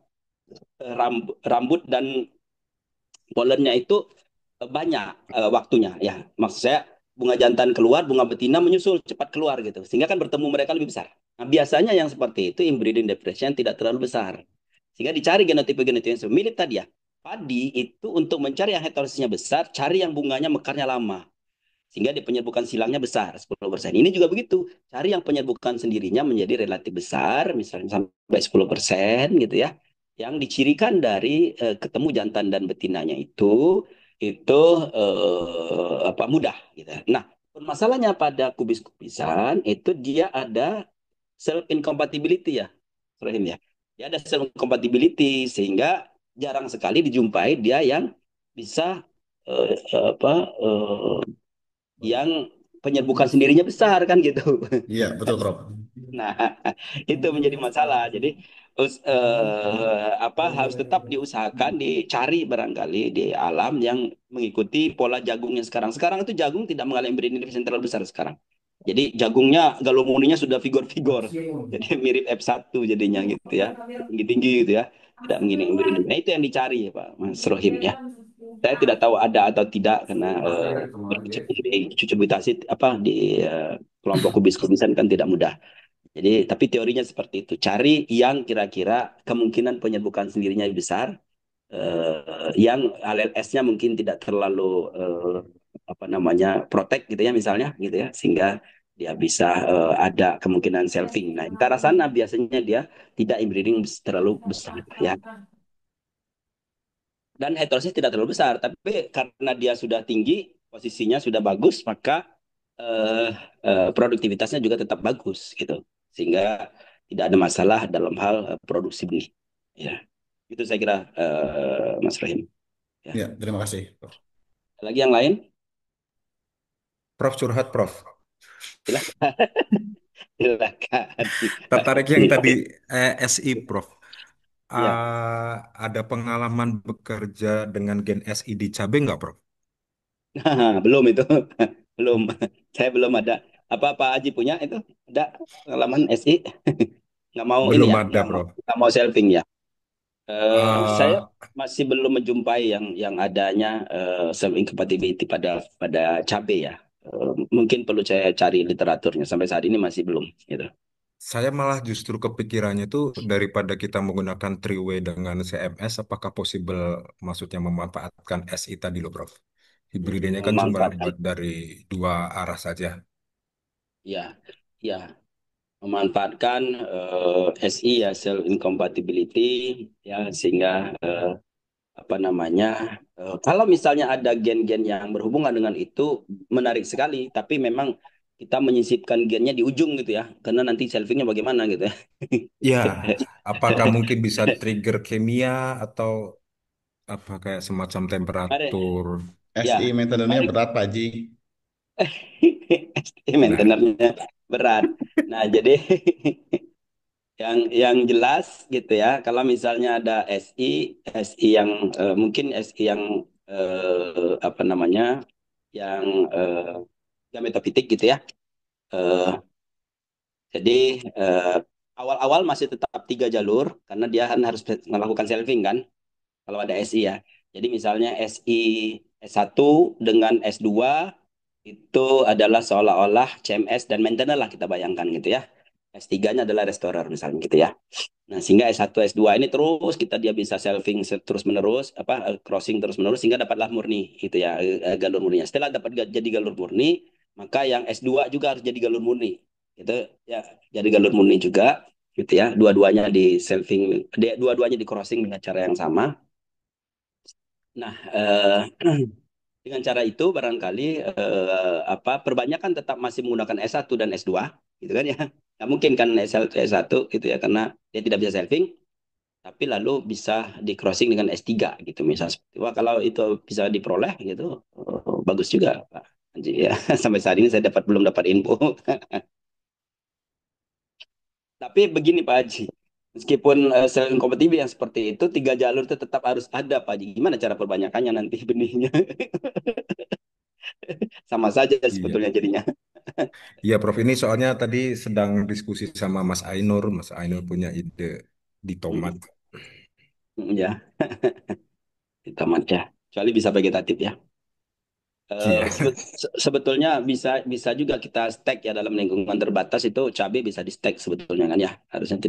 A: rambut dan polennya itu banyak waktunya ya. Maksud saya bunga jantan keluar, bunga betina menyusul cepat keluar gitu. Sehingga kan bertemu mereka lebih besar. Nah, biasanya yang seperti itu inbreeding depression tidak terlalu besar. Sehingga dicari genotipe-genotipe yang mirip tadi ya. Padi itu untuk mencari yang heterosisnya besar, cari yang bunganya mekarnya lama. Sehingga di penyerbukan silangnya besar, 10%. Ini juga begitu. Cari yang penyerbukan sendirinya menjadi relatif besar, misalnya sampai 10% gitu ya. Yang dicirikan dari ketemu jantan dan betinanya itu apa mudah gitu. Nah, permasalahannya pada kubis-kubisan itu dia ada self incompatibility ya, Rahim ya. Dia ada self incompatibility sehingga jarang sekali dijumpai dia yang bisa apa yang penyerbukan sendirinya besar kan gitu.
D: Iya, betul, Prof.
A: Nah, itu menjadi masalah. Jadi apa harus tetap diusahakan dicari barangkali di alam yang mengikuti pola jagungnya sekarang. Sekarang itu jagung tidak mengalami berinvestasi terlalu besar sekarang. Jadi jagungnya galomuninya sudah vigor-vigor. Jadi mirip F1 jadinya gitu ya. Tinggi-tinggi gitu ya. Tidak begini. Nah, itu yang dicari ya Pak Mas Rohim ya. Saya tidak tahu ada atau tidak karena berkecimpung di cucu apa di kelompok kubis-kubisan kan tidak mudah. Jadi tapi teorinya seperti itu. Cari yang kira-kira kemungkinan penyerbukan sendirinya besar, yang allele S-nya mungkin tidak terlalu apa namanya protek gitu ya misalnya gitu ya sehingga dia bisa ada kemungkinan selfing. Nah, di arah sana biasanya dia tidak inbreeding terlalu besar ya. Dan heterosis tidak terlalu besar, tapi karena dia sudah tinggi, posisinya sudah bagus, maka eh, produktivitasnya juga tetap bagus gitu. Sehingga tidak ada masalah dalam hal produksi benih. Ya, itu saya kira Mas Rahim. Ya.
D: Ya, terima kasih, Prof.
A: Lagi yang lain?
C: Prof curhat, Prof.
A: Silakan. Silakan.
C: Tertarik yang tadi SI, Prof.
A: Ya,
C: Ada pengalaman bekerja dengan gen SI di cabai nggak, Prof?
A: belum itu, belum. Saya belum ada. Apa Pak Haji punya itu? Ada pengalaman SI? Nggak mau ini
C: Belum
A: ya,
C: ada, Prof.
A: nggak mau selfing ya. Saya
C: Eh,
A: masih belum menjumpai yang adanya self incompatibility pada pada cabai ya. Mungkin perlu saya cari literaturnya. Sampai saat ini masih belum gitu.
C: saya malah justru kepikirannya tuh daripada kita menggunakan three-way dengan CMS, apakah possible maksudnya memanfaatkan SI tadi loh, Prof? Hibridanya kan cuma
A: Memanfaatkan
C: buat dari dua arah saja.
A: ya, ya, memanfaatkan SI ya self incompatibility ya sehingga apa namanya kalau misalnya ada gen-gen yang berhubungan dengan itu menarik sekali, tapi memang kita menyisipkan gennya di ujung gitu ya, karena nanti selfingnya bagaimana gitu ya.
C: Ya, apakah mungkin bisa trigger kimia atau apa kayak semacam
A: Mari,
C: temperatur?
D: SI
A: ya,
D: metodenya
A: mari.
D: berat, Pak Haji.
C: Nah,
A: Maintenernya berat. Nah, jadi yang jelas gitu ya, kalau misalnya ada SI yang mungkin SI yang apa namanya, yang gametofitik gitu ya. Eh, jadi eh, awal-awal masih tetap 3 jalur karena dia kan harus melakukan selfing kan kalau ada SI ya. Jadi misalnya SI S1 dengan S2 itu adalah seolah-olah CMS dan maintenance lah kita bayangkan gitu ya. S3-nya adalah restorer misalnya gitu ya. Nah, sehingga S1 S2 ini terus dia bisa selfing terus menerus apa crossing terus menerus sehingga dapatlah murni gitu ya, galur murninya. Setelah dapat jadi galur murni, maka yang S2 juga harus jadi galur murni. Gitu ya, jadi galur murni juga gitu ya. Dua-duanya di selfing, dua-duanya di crossing dengan cara yang sama. Nah, dengan cara itu barangkali apa perbanyakan tetap masih menggunakan S1 dan S2 gitu kan ya. Nggak mungkin kan S1 gitu ya karena dia tidak bisa selfing tapi lalu bisa di crossing dengan S3 gitu misalnya. Wah, kalau itu bisa diperoleh gitu bagus juga Pak Anji ya. Sampai saat ini saya belum dapat info. Tapi begini Pak Haji, meskipun selain kompetitif yang seperti itu 3 jalur itu tetap harus ada Pak Haji. Gimana cara perbanyakannya nanti benihnya? Sama saja
C: iya.
A: sebetulnya jadinya.
C: Iya, Prof. Ini soalnya tadi sedang diskusi sama Mas Ainur. Mas Ainur punya ide di tomat.
A: Mm, ya, kita ya. Kecuali bisa vegetatif ya.
C: Iya.
A: Sebetulnya bisa bisa juga kita stack ya dalam lingkungan terbatas itu cabai bisa di stack sebetulnya kan ya. Harusnya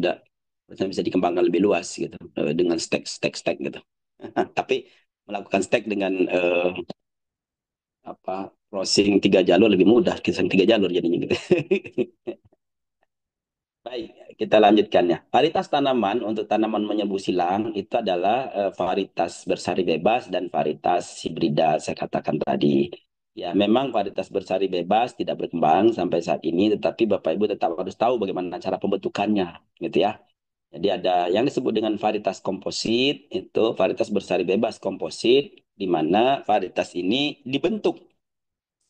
A: bisa dikembangkan lebih luas gitu dengan stack stack stack gitu. Tapi melakukan stack dengan apa crossing 3 jalur lebih mudah kisah 3 jalur jadinya gitu. Baik, kita lanjutkan ya. Varietas tanaman untuk tanaman menyebu silang itu adalah varietas bersari bebas dan varietas hibrida saya katakan tadi. Ya, memang varietas bersari bebas tidak berkembang sampai saat ini, tetapi Bapak Ibu tetap harus tahu bagaimana cara pembentukannya, gitu ya. Jadi ada yang disebut dengan varietas komposit, itu varietas bersari bebas komposit, di mana varietas ini dibentuk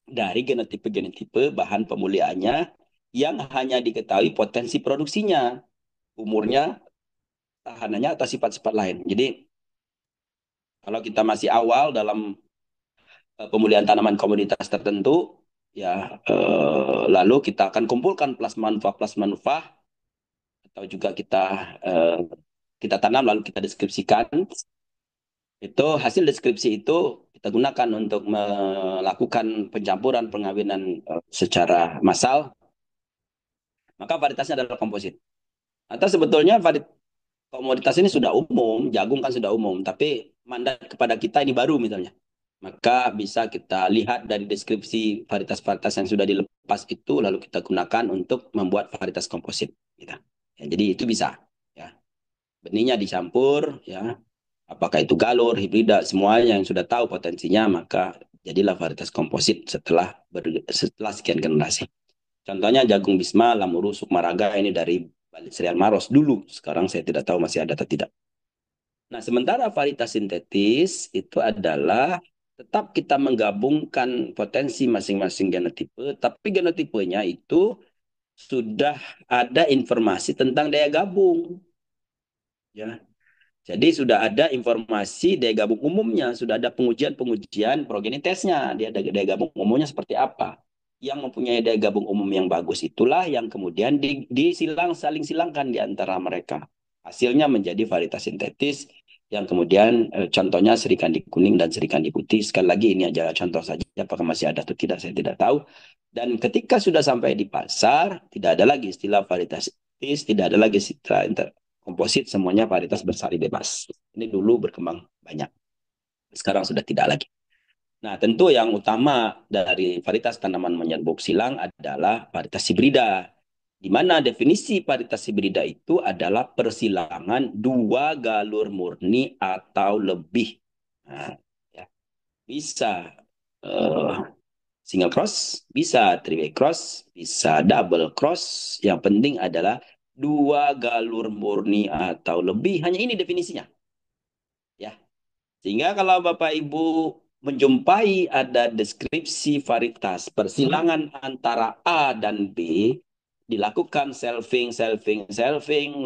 A: dari genotipe-genotipe bahan pemuliaannya yang hanya diketahui potensi produksinya, umurnya, tahanannya, atau sifat-sifat lain. Jadi kalau kita masih awal dalam pemulihan tanaman komoditas tertentu, ya lalu kita akan kumpulkan plasma nufah atau juga eh, kita tanam lalu kita deskripsikan. Itu hasil deskripsi itu kita gunakan untuk melakukan pencampuran pengawinan secara massal, maka varietasnya adalah komposit. Atau sebetulnya komoditas ini sudah umum, jagung kan sudah umum, tapi mandat kepada kita ini baru misalnya. Maka bisa kita lihat dari deskripsi varietas-varietas yang sudah dilepas itu, lalu kita gunakan untuk membuat varietas komposit. Gitu. Ya, jadi itu bisa. Ya. Benihnya dicampur, ya. Apakah itu galur, hibrida, semuanya yang sudah tahu potensinya, maka jadilah varietas komposit setelah sekian generasi. Contohnya jagung Bisma, Lamuru, Sukmaraga ini dari balik serial Maros dulu. Sekarang saya tidak tahu masih ada atau tidak. Nah, sementara varietas sintetis itu adalah tetap kita menggabungkan potensi masing-masing genotipe, tapi genotipenya itu sudah ada informasi tentang daya gabung. Ya, jadi sudah ada informasi daya gabung umumnya, sudah ada pengujian-pengujian progenitesnya. Dia daya gabung umumnya seperti apa. Yang mempunyai daya gabung umum yang bagus itulah yang kemudian disilang saling silangkan di antara mereka. Hasilnya menjadi varietas sintetis yang kemudian contohnya serikandi kuning dan serikandi putih. Sekali lagi ini aja contoh saja, apakah masih ada atau tidak saya tidak tahu. Dan ketika sudah sampai di pasar, tidak ada lagi istilah varietas sintetis, tidak ada lagi istilah komposit, semuanya varietas bersari bebas. Ini dulu berkembang banyak, sekarang sudah tidak lagi. Nah, tentu yang utama dari varietas tanaman menyerbuk silang adalah varietas hibrida. Di mana definisi varietas hibrida itu adalah persilangan dua galur murni atau lebih. Nah, ya. Bisa single cross, bisa three-way cross, bisa double cross. Yang penting adalah dua galur murni atau lebih. Hanya ini definisinya. Ya. Sehingga kalau Bapak Ibu menjumpai ada deskripsi varietas persilangan antara A dan B, dilakukan selfing,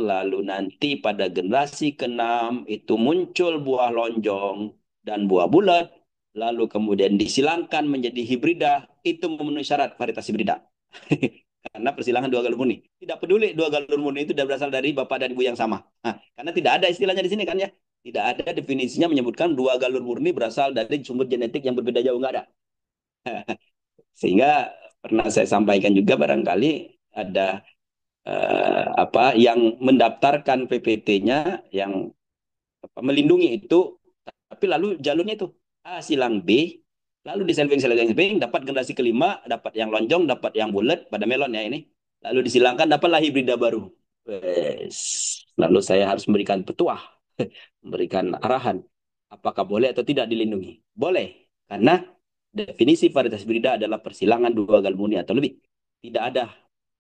A: lalu nanti pada generasi ke-6 itu muncul buah lonjong dan buah bulat, lalu kemudian disilangkan menjadi hibrida, itu memenuhi syarat varietas hibrida. Karena persilangan dua galur murni. Tidak peduli dua galur murni itu berasal dari bapak dan ibu yang sama. Nah, karena tidak ada istilahnya di sini kan ya. Tidak ada definisinya menyebutkan dua galur murni berasal dari sumber genetik yang berbeda jauh, nggak ada. Sehingga pernah saya sampaikan juga barangkali ada yang mendaftarkan PPT-nya yang melindungi itu, tapi lalu jalurnya itu A silang B, lalu di selfing dapat generasi kelima, dapat yang lonjong, dapat yang bulat pada melon ya ini, lalu disilangkan dapatlah hibrida baru. Lalu saya harus memberikan petuah, memberikan arahan, apakah boleh atau tidak dilindungi? Boleh, karena definisi varietas hibrida adalah persilangan dua galur murni atau lebih. Tidak ada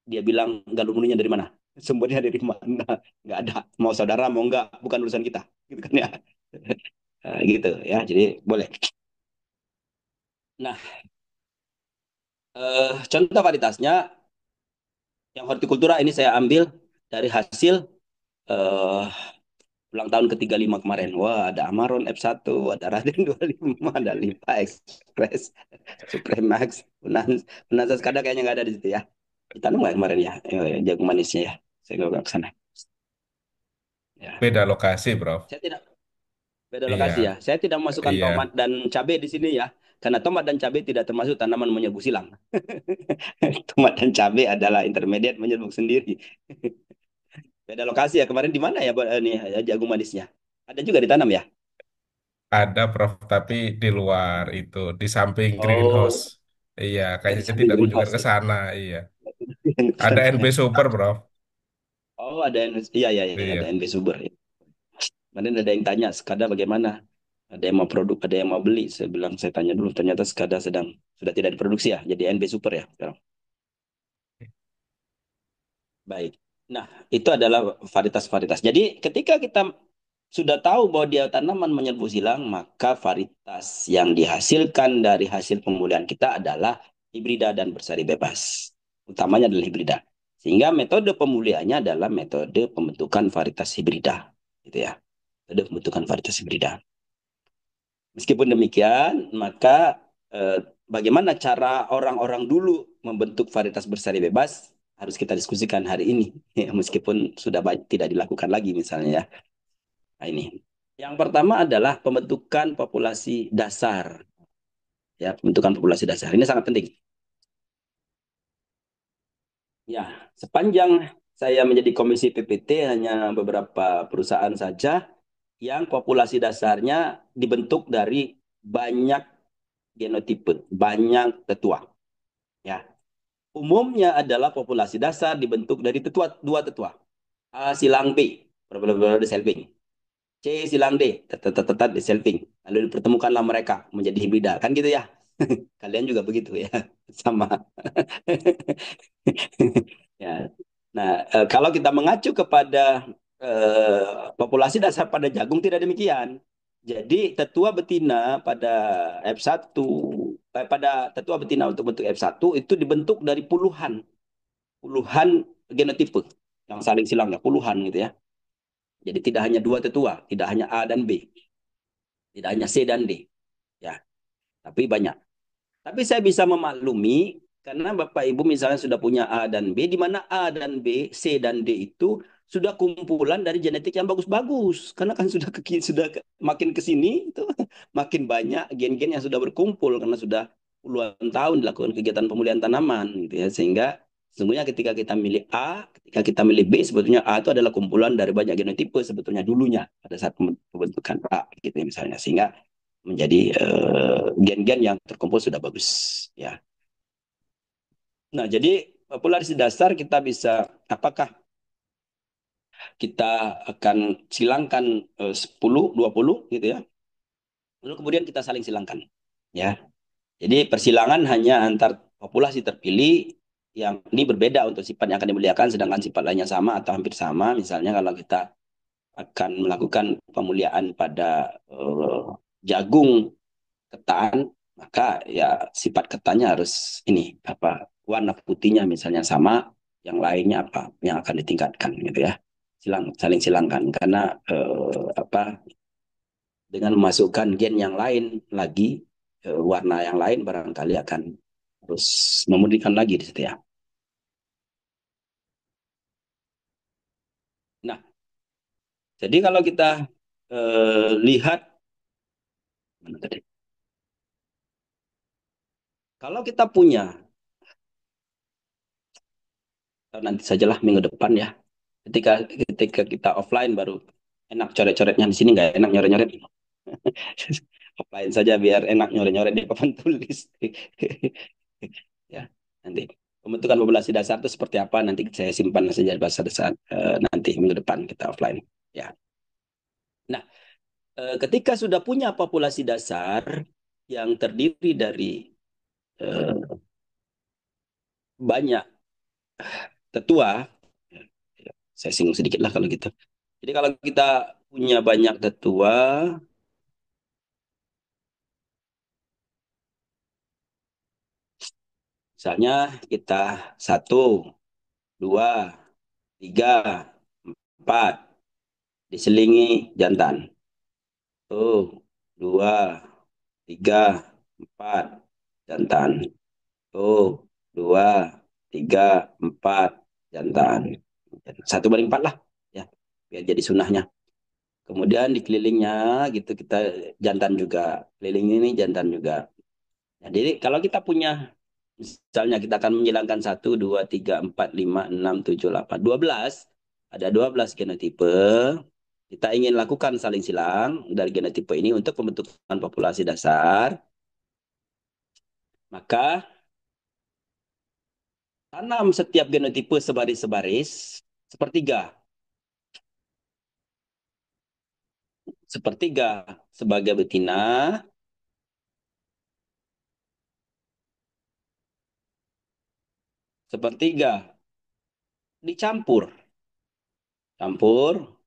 A: dia bilang galur murninya dari mana, sumbernya dari mana, nggak ada. Mau saudara mau nggak, bukan urusan kita, gitu kan ya. Gitu ya, jadi boleh. Nah, contoh varietasnya yang hortikultura ini saya ambil dari hasil eh, ulang tahun ke-35 kemarin. Wah, ada Amaron F1, ada Raden 25, ada Lipa Express, Supremax, Bonanza Skada kayaknya nggak ada di situ ya. Ditanam nggak kemarin ya, jagung manisnya ya. Saya nggak ke sana. Ya.
C: Beda lokasi, Bro.
A: Saya tidak beda lokasi ya.
C: Iya,
A: Saya tidak memasukkan tomat
C: iya.
A: dan cabai di sini ya. Karena tomat dan cabai tidak termasuk tanaman menyerbu silang. Tomat dan cabai adalah intermediate menyerbu sendiri. Beda lokasi ya. Kemarin di mana ya ini jagung manisnya? Ada juga ditanam ya?
C: Ada, Prof, tapi di luar itu, di samping greenhouse.
A: Oh,
C: Iya,
A: di
C: kayaknya
A: samping
C: tidak kunjungan
A: greenhouse
C: ke
A: ya.
C: sana. Iya. Ada NB Super, Prof.
A: Oh, ada yang iya iya iya ada
C: Iya.
A: NB Subur. Ya. Kemarin ada yang tanya Skada bagaimana? Ada yang mau produk, ada yang mau beli. Saya bilang saya tanya dulu. Ternyata Skada sudah tidak diproduksi ya. Jadi NB Super ya sekarang. Baik. Nah, itu adalah varietas-varietas. Jadi ketika kita sudah tahu bahwa dia tanaman menyerbu silang, maka varietas yang dihasilkan dari hasil pemulihan kita adalah hibrida dan bersari bebas. Utamanya adalah hibrida. Sehingga metode pemulihannya adalah metode pembentukan varietas hibrida. Gitu ya. Metode pembentukan varietas hibrida. Meskipun demikian, maka bagaimana cara orang-orang dulu membentuk varietas bersari bebas harus kita diskusikan hari ini. Meskipun sudah tidak dilakukan lagi misalnya ya. Nah, ini. Yang pertama adalah pembentukan populasi dasar. Ya, pembentukan populasi dasar. Ini sangat penting. Ya, sepanjang saya menjadi komisi PPT hanya beberapa perusahaan saja yang populasi dasarnya dibentuk dari banyak genotipe, banyak tetua. Ya, umumnya adalah populasi dasar dibentuk dari dua tetua. A silang B, berbeda selving. C silang D, tetap di selving. Lalu dipertemukanlah mereka menjadi hibrida. Kan gitu ya. Kalian juga begitu ya. Sama. Ya. Nah, kalau kita mengacu kepada populasi dasar pada jagung tidak demikian. Jadi tetua betina pada F1, pada tetua betina untuk bentuk F1 itu dibentuk dari puluhan genotipe yang saling silangnya, puluhan gitu ya. Jadi tidak hanya dua tetua, tidak hanya A dan B, tidak hanya C dan D, ya, tapi banyak. Tapi saya bisa memaklumi karena Bapak Ibu misalnya sudah punya A dan B, di mana A dan B, C dan D itu sudah kumpulan dari genetik yang bagus-bagus. Karena kan makin ke sini itu makin banyak gen-gen yang sudah berkumpul karena sudah puluhan tahun dilakukan kegiatan pemulihan tanaman gitu ya. Sehingga sesungguhnya ketika kita milih A, ketika kita milih B, sebetulnya A itu adalah kumpulan dari banyak genotipe sebetulnya dulunya pada saat pembentukan A gitu ya, misalnya. Sehingga menjadi gen-gen yang terkumpul sudah bagus ya. Nah, jadi populasi dasar kita bisa, apakah kita akan silangkan 10, 20 gitu ya. Lalu kemudian kita saling silangkan. Ya. Jadi persilangan hanya antar populasi terpilih yang ini berbeda untuk sifat yang akan dimuliakan, sedangkan sifat lainnya sama atau hampir sama. Misalnya kalau kita akan melakukan pemuliaan pada jagung ketan, maka ya sifat ketannya harus ini apa, warna putihnya misalnya sama, yang lainnya apa yang akan ditingkatkan gitu ya. Saling silangkan karena apa, dengan memasukkan gen yang lain lagi, warna yang lain barangkali akan terus memudihkan lagi di situ ya. Nah, jadi kalau kita lihat mana tadi? Kalau kita punya, nanti sajalah minggu depan ya. Ketika ketika kita offline baru enak coret-coretnya, di sini nggak enak nyoret-nyoret. Offline saja biar enak nyoret-nyoret di papan tulis. Ya, nanti pembentukan populasi dasar itu seperti apa nanti saya simpan saja bahasa dasar, nanti minggu depan kita offline ya. Nah, ketika sudah punya populasi dasar yang terdiri dari banyak tetua, saya singgung sedikit lah kalau gitu. Jadi kalau kita punya banyak tetua, misalnya kita 1, 2, 3, 4 diselingi jantan. 2, 3, 4 jantan. 2, 3, 4 jantan. 1/4 lah ya, biar jadi sunahnya. Kemudian di kelilingnya gitu kita jantan juga, keliling ini jantan juga. Nah, jadi kalau kita punya, misalnya kita akan menghilangkan 1, 2, 3, 4, 5, 6, 7, 8, 12, ada 12 genotipe. Kita ingin lakukan saling silang dari genotipe ini untuk pembentukan populasi dasar. Maka tanam setiap genotipe sebaris-sebaris sepertiga. Sepertiga sebagai betina, sepertiga dicampur. Campur,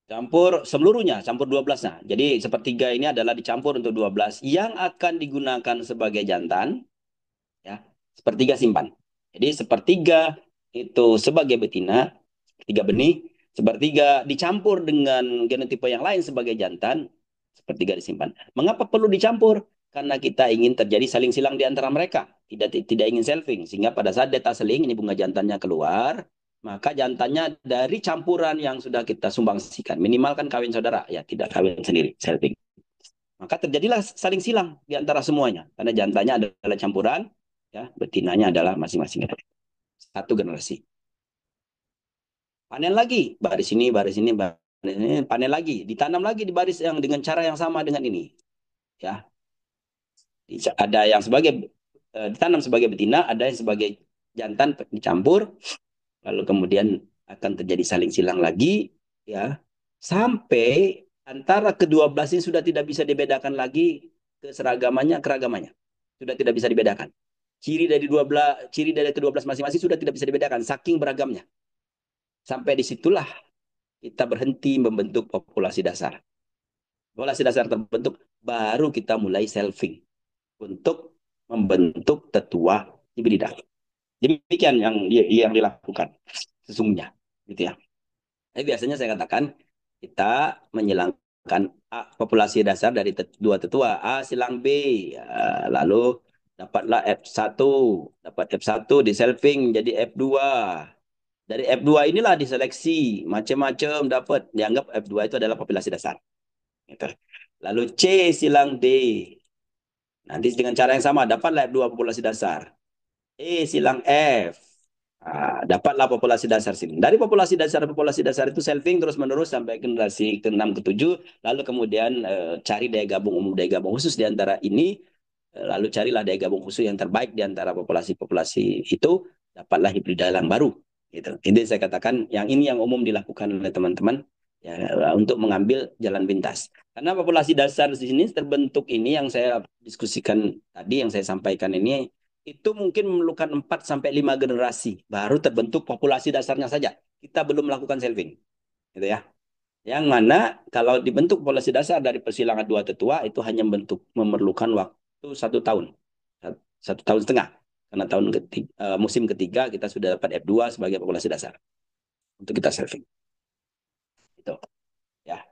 A: campur seluruhnya, campur 12-nya. Jadi sepertiga ini adalah dicampur untuk 12 yang akan digunakan sebagai jantan. Ya, sepertiga simpan. Jadi sepertiga itu sebagai betina, sepertiga benih, sepertiga dicampur dengan genotipe yang lain sebagai jantan, sepertiga disimpan. Mengapa perlu dicampur? Karena kita ingin terjadi saling silang di antara mereka, tidak ingin selfing, sehingga pada saat data seling ini bunga jantannya keluar, maka jantannya dari campuran yang sudah kita sumbangsikan, minimal kan kawin saudara, ya tidak kawin sendiri, selfing. Maka terjadilah saling silang di antara semuanya, karena jantannya adalah campuran, ya betinanya adalah masing-masing satu generasi. Panen lagi, baris ini, baris ini, baris ini, panen lagi, ditanam lagi di baris yang dengan cara yang sama dengan ini, ya. Ada yang sebagai ditanam sebagai betina, ada yang sebagai jantan dicampur, lalu kemudian akan terjadi saling silang lagi, ya, sampai antara kedua belas ini sudah tidak bisa dibedakan lagi keseragamannya, keragamannya, sudah tidak bisa dibedakan. Ciri dari kedua belas masing-masing sudah tidak bisa dibedakan, saking beragamnya. Sampai disitulah kita berhenti membentuk populasi dasar. Populasi dasar terbentuk, baru kita mulai selfing untuk membentuk tetua hibrida. Demikian yang dilakukan sesungguhnya, gitu ya. Jadi biasanya saya katakan kita menyilangkan A, populasi dasar dari dua tetua, A silang B, ya, lalu dapatlah F1, dapat F1 di selfing jadi F2. Dari F2 inilah diseleksi macam-macam dapat, dianggap F2 itu adalah populasi dasar. Gitu. Lalu C silang D. Nanti dengan cara yang sama dapatlah F2 populasi dasar. E silang F. Dapatlah populasi dasar sini. Dari populasi dasar itu selfing terus menerus sampai generasi ke-6 ke-7, lalu kemudian cari daya gabung umum, daya gabung khusus di antara ini, lalu carilah daya gabung khusus yang terbaik di antara populasi-populasi itu, dapatlah hibrida yang baru. Gitu. Ini saya katakan yang ini yang umum dilakukan oleh teman-teman ya, untuk mengambil jalan pintas. Karena populasi dasar di sini terbentuk ini yang saya diskusikan tadi, yang saya sampaikan ini, itu mungkin memerlukan 4 sampai 5 generasi baru terbentuk populasi dasarnya saja. Kita belum melakukan selfing. Gitu ya. Yang mana kalau dibentuk populasi dasar dari persilangan dua tetua itu hanya memerlukan waktu 1 tahun. 1 tahun setengah. Karena musim ketiga kita sudah dapat F2 sebagai populasi dasar. Untuk kita selfing. Itu. Ya.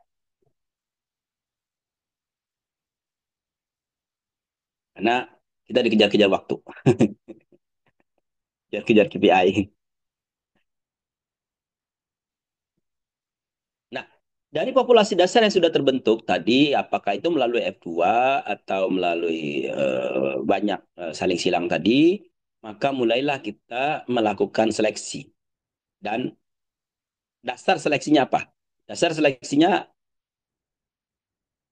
A: Karena kita dikejar-kejar waktu. Kejar-kejar KPI. Nah, dari populasi dasar yang sudah terbentuk tadi, apakah itu melalui F2 atau melalui banyak saling silang tadi, maka mulailah kita melakukan seleksi. Dan dasar seleksinya apa? Dasar seleksinya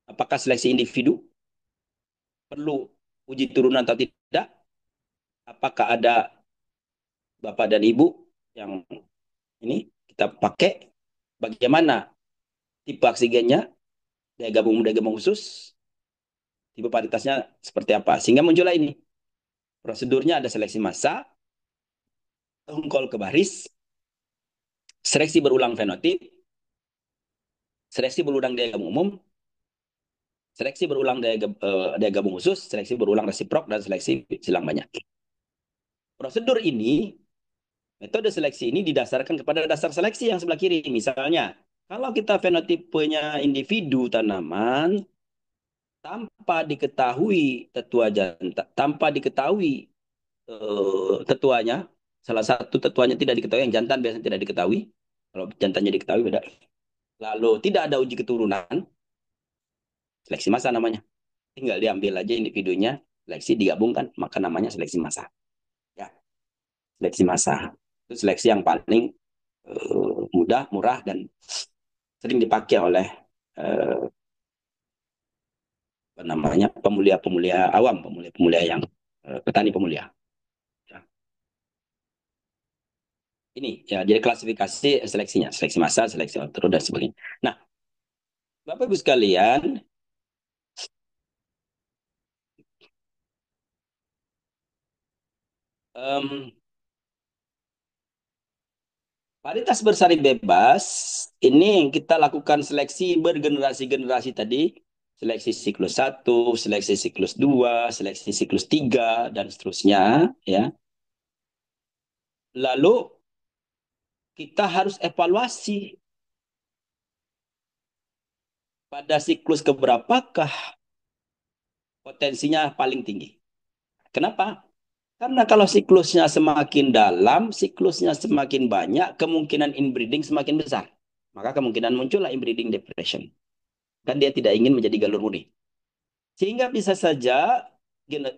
A: apakah seleksi individu? Perlu uji turunan atau tidak? Apakah ada bapak dan ibu yang ini kita pakai? Bagaimana tipe oksigennya? Daya gabung khusus? Tipe paritasnya seperti apa? Sehingga muncullah ini. Prosedurnya ada seleksi massa, ungkol ke baris, seleksi berulang fenotip, seleksi berulang daya gabung umum, seleksi berulang daya gabung khusus, seleksi berulang resiprok, dan seleksi silang banyak. Prosedur ini, metode seleksi ini didasarkan kepada dasar seleksi yang sebelah kiri. Misalnya, kalau kita fenotipenya individu tanaman, tanpa diketahui tetua jantan, tanpa diketahui tetuanya, salah satu tetuanya tidak diketahui, yang jantan biasanya tidak diketahui, kalau jantannya diketahui beda. Lalu tidak ada uji keturunan, seleksi massa namanya. Tinggal diambil aja individunya, seleksi digabungkan, maka namanya seleksi massa. Ya, seleksi massa. Itu seleksi yang paling mudah, murah, dan sering dipakai oleh pemulia-pemulia awam, pemulia-pemulia yang petani pemulia. Ya. Ini ya, jadi klasifikasi seleksinya, seleksi massa, seleksi outro, dan sebagainya. Nah, Bapak Ibu sekalian, paritas bersari bebas ini kita lakukan seleksi bergenerasi-generasi tadi, seleksi siklus 1, seleksi siklus 2, seleksi siklus 3, dan seterusnya. Ya. Lalu kita harus evaluasi pada siklus keberapakah potensinya paling tinggi. Kenapa? Karena kalau siklusnya semakin dalam, siklusnya semakin banyak, kemungkinan inbreeding semakin besar. Maka kemungkinan muncullah inbreeding depression. Dan dia tidak ingin menjadi galur murni. Sehingga bisa saja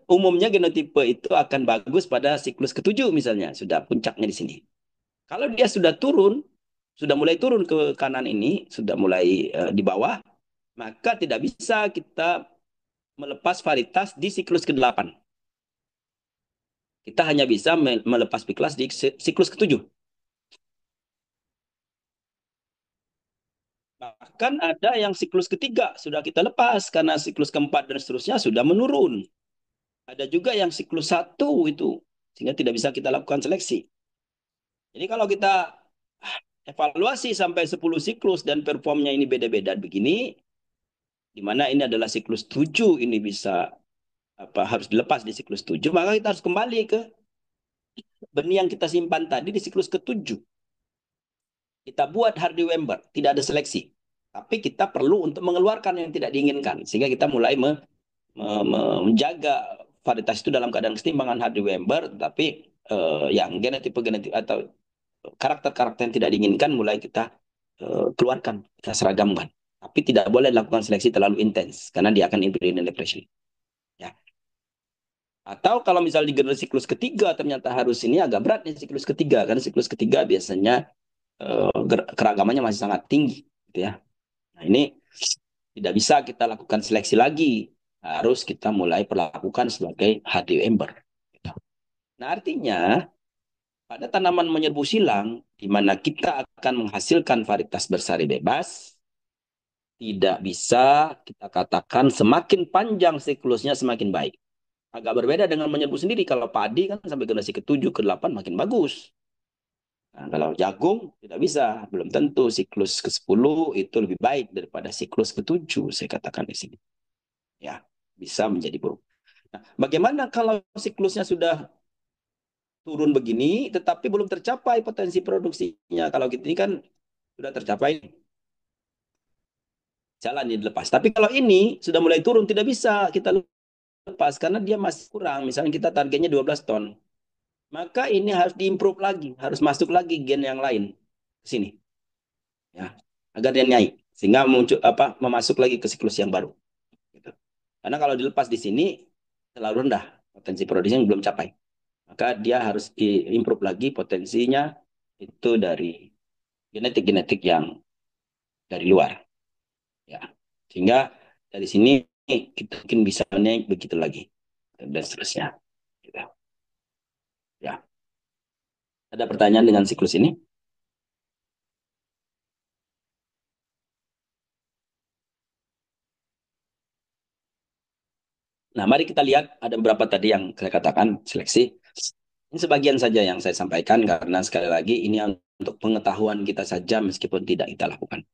A: umumnya genotipe itu akan bagus pada siklus ke-7 misalnya. Sudah puncaknya di sini. Kalau dia sudah turun, sudah mulai turun ke kanan ini, sudah mulai di bawah, maka tidak bisa kita melepas varietas di siklus ke-8. Kita hanya bisa melepas piklas di siklus ke-7. Bahkan ada yang siklus ketiga sudah kita lepas karena siklus keempat dan seterusnya sudah menurun. Ada juga yang siklus 1 itu sehingga tidak bisa kita lakukan seleksi. Jadi kalau kita evaluasi sampai 10 siklus dan performnya ini beda-beda begini, di mana ini adalah siklus 7 ini bisa harus dilepas di siklus 7, maka kita harus kembali ke benih yang kita simpan tadi di siklus ke-7. Kita buat Hardy Wember, tidak ada seleksi. Tapi kita perlu untuk mengeluarkan yang tidak diinginkan. Sehingga kita mulai menjaga varietas itu dalam keadaan keseimbangan Hardy Wember, tapi yang genotipe atau karakter-karakter yang tidak diinginkan mulai kita keluarkan, kita seragamkan. Tapi tidak boleh lakukan seleksi terlalu intens karena dia akan inbreeding depression. Ya. Atau kalau misal di generasi siklus ketiga ternyata harus ini agak berat nih siklus ketiga karena siklus ketiga biasanya keragamannya masih sangat tinggi, gitu ya. Nah ini tidak bisa kita lakukan seleksi lagi, harus kita mulai perlakukan sebagai HD ember. Gitu. Nah artinya pada tanaman menyerbu silang, di mana kita akan menghasilkan varietas bersari bebas, tidak bisa kita katakan semakin panjang siklusnya semakin baik. Agak berbeda dengan menyerbu sendiri. Kalau padi kan sampai generasi ke-7, ke-8 makin bagus. Nah, kalau jagung tidak bisa. Belum tentu siklus ke-10 itu lebih baik daripada siklus ke-7, saya katakan di sini. Ya, bisa menjadi buruk. Nah, bagaimana kalau siklusnya sudah turun begini, tetapi belum tercapai potensi produksinya? Kalau gitu ini kan sudah tercapai, jalan dilepas. Tapi kalau ini sudah mulai turun, tidak bisa kita lepas karena dia masih kurang. Misalnya kita targetnya 12 ton. Maka ini harus diimprove lagi, harus masuk lagi gen yang lain ke sini. Ya, agar dia naik sehingga muncul memasuk lagi ke siklus yang baru. Gitu. Karena kalau dilepas di sini terlalu rendah, potensi produksinya belum capai. Maka dia harus diimprove lagi potensinya itu dari genetik-genetik yang dari luar. Ya. Sehingga dari sini kita mungkin bisa naik begitu lagi dan seterusnya. Gitu. Ya. Ada pertanyaan dengan siklus ini? Nah, mari kita lihat ada beberapa tadi yang saya katakan seleksi. Ini sebagian saja yang saya sampaikan karena sekali lagi ini untuk pengetahuan kita saja meskipun tidak kita lakukan.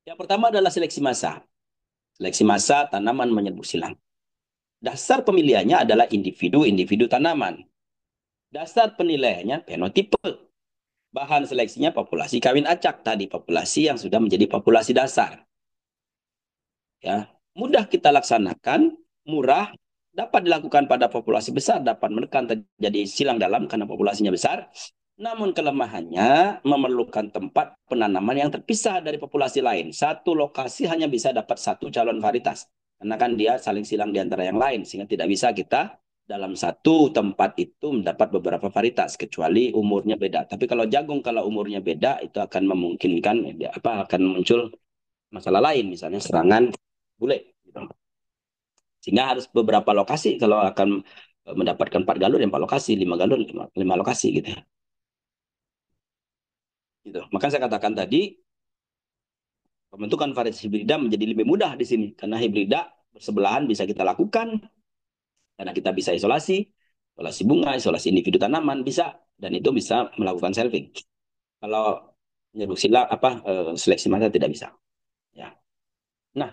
A: Yang pertama adalah seleksi massa. Seleksi massa tanaman menyerbu silang. Dasar pemilihannya adalah individu-individu tanaman. Dasar penilaiannya fenotipe. Bahan seleksinya populasi kawin acak tadi, populasi yang sudah menjadi populasi dasar. Ya, mudah kita laksanakan, murah, dapat dilakukan pada populasi besar, dapat menekan terjadi silang dalam karena populasinya besar. Namun kelemahannya memerlukan tempat penanaman yang terpisah dari populasi lain. Satu lokasi hanya bisa dapat satu calon varietas. Karena kan dia saling silang di antara yang lain, sehingga tidak bisa kita dalam satu tempat itu mendapat beberapa varietas, kecuali umurnya beda. Tapi kalau jagung, kalau umurnya beda, itu akan memungkinkan akan muncul masalah lain, misalnya serangan bule. Gitu. Sehingga harus beberapa lokasi kalau akan mendapatkan 4 galur, 4 lokasi, 5 galur, 5 lokasi gitu ya. Gitu. Maka saya katakan tadi, pembentukan varietas hibrida menjadi lebih mudah di sini. Karena hibrida bersebelahan bisa kita lakukan, karena kita bisa isolasi bunga, isolasi individu tanaman, bisa. Dan itu bisa melakukan selfing. Kalau seleksi massa tidak bisa. Ya. Nah,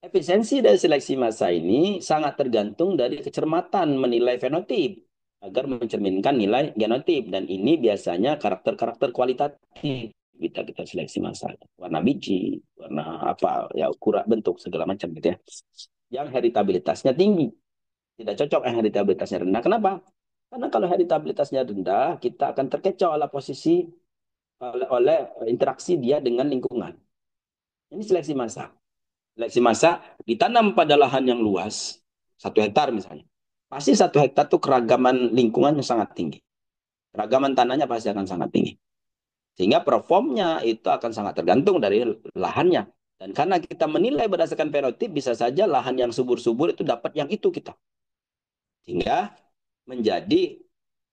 A: efisiensi dari seleksi massa ini sangat tergantung dari kecermatan menilai fenotip agar mencerminkan nilai genotip, dan ini biasanya karakter-karakter kualitatif kita seleksi massa, warna biji, warna ukuran bentuk segala macam gitu ya, yang heritabilitasnya tinggi. Tidak cocok yang heritabilitasnya rendah. Kenapa? Karena kalau heritabilitasnya rendah, kita akan terkecoh oleh posisi oleh interaksi dia dengan lingkungan. Ini seleksi massa. Seleksi massa ditanam pada lahan yang luas, 1 hektar misalnya. Pasti 1 hektar itu keragaman lingkungannya sangat tinggi. Keragaman tanahnya pasti akan sangat tinggi. Sehingga performnya itu akan sangat tergantung dari lahannya. Dan karena kita menilai berdasarkan fenotip, bisa saja lahan yang subur-subur itu dapat yang itu kita. Sehingga menjadi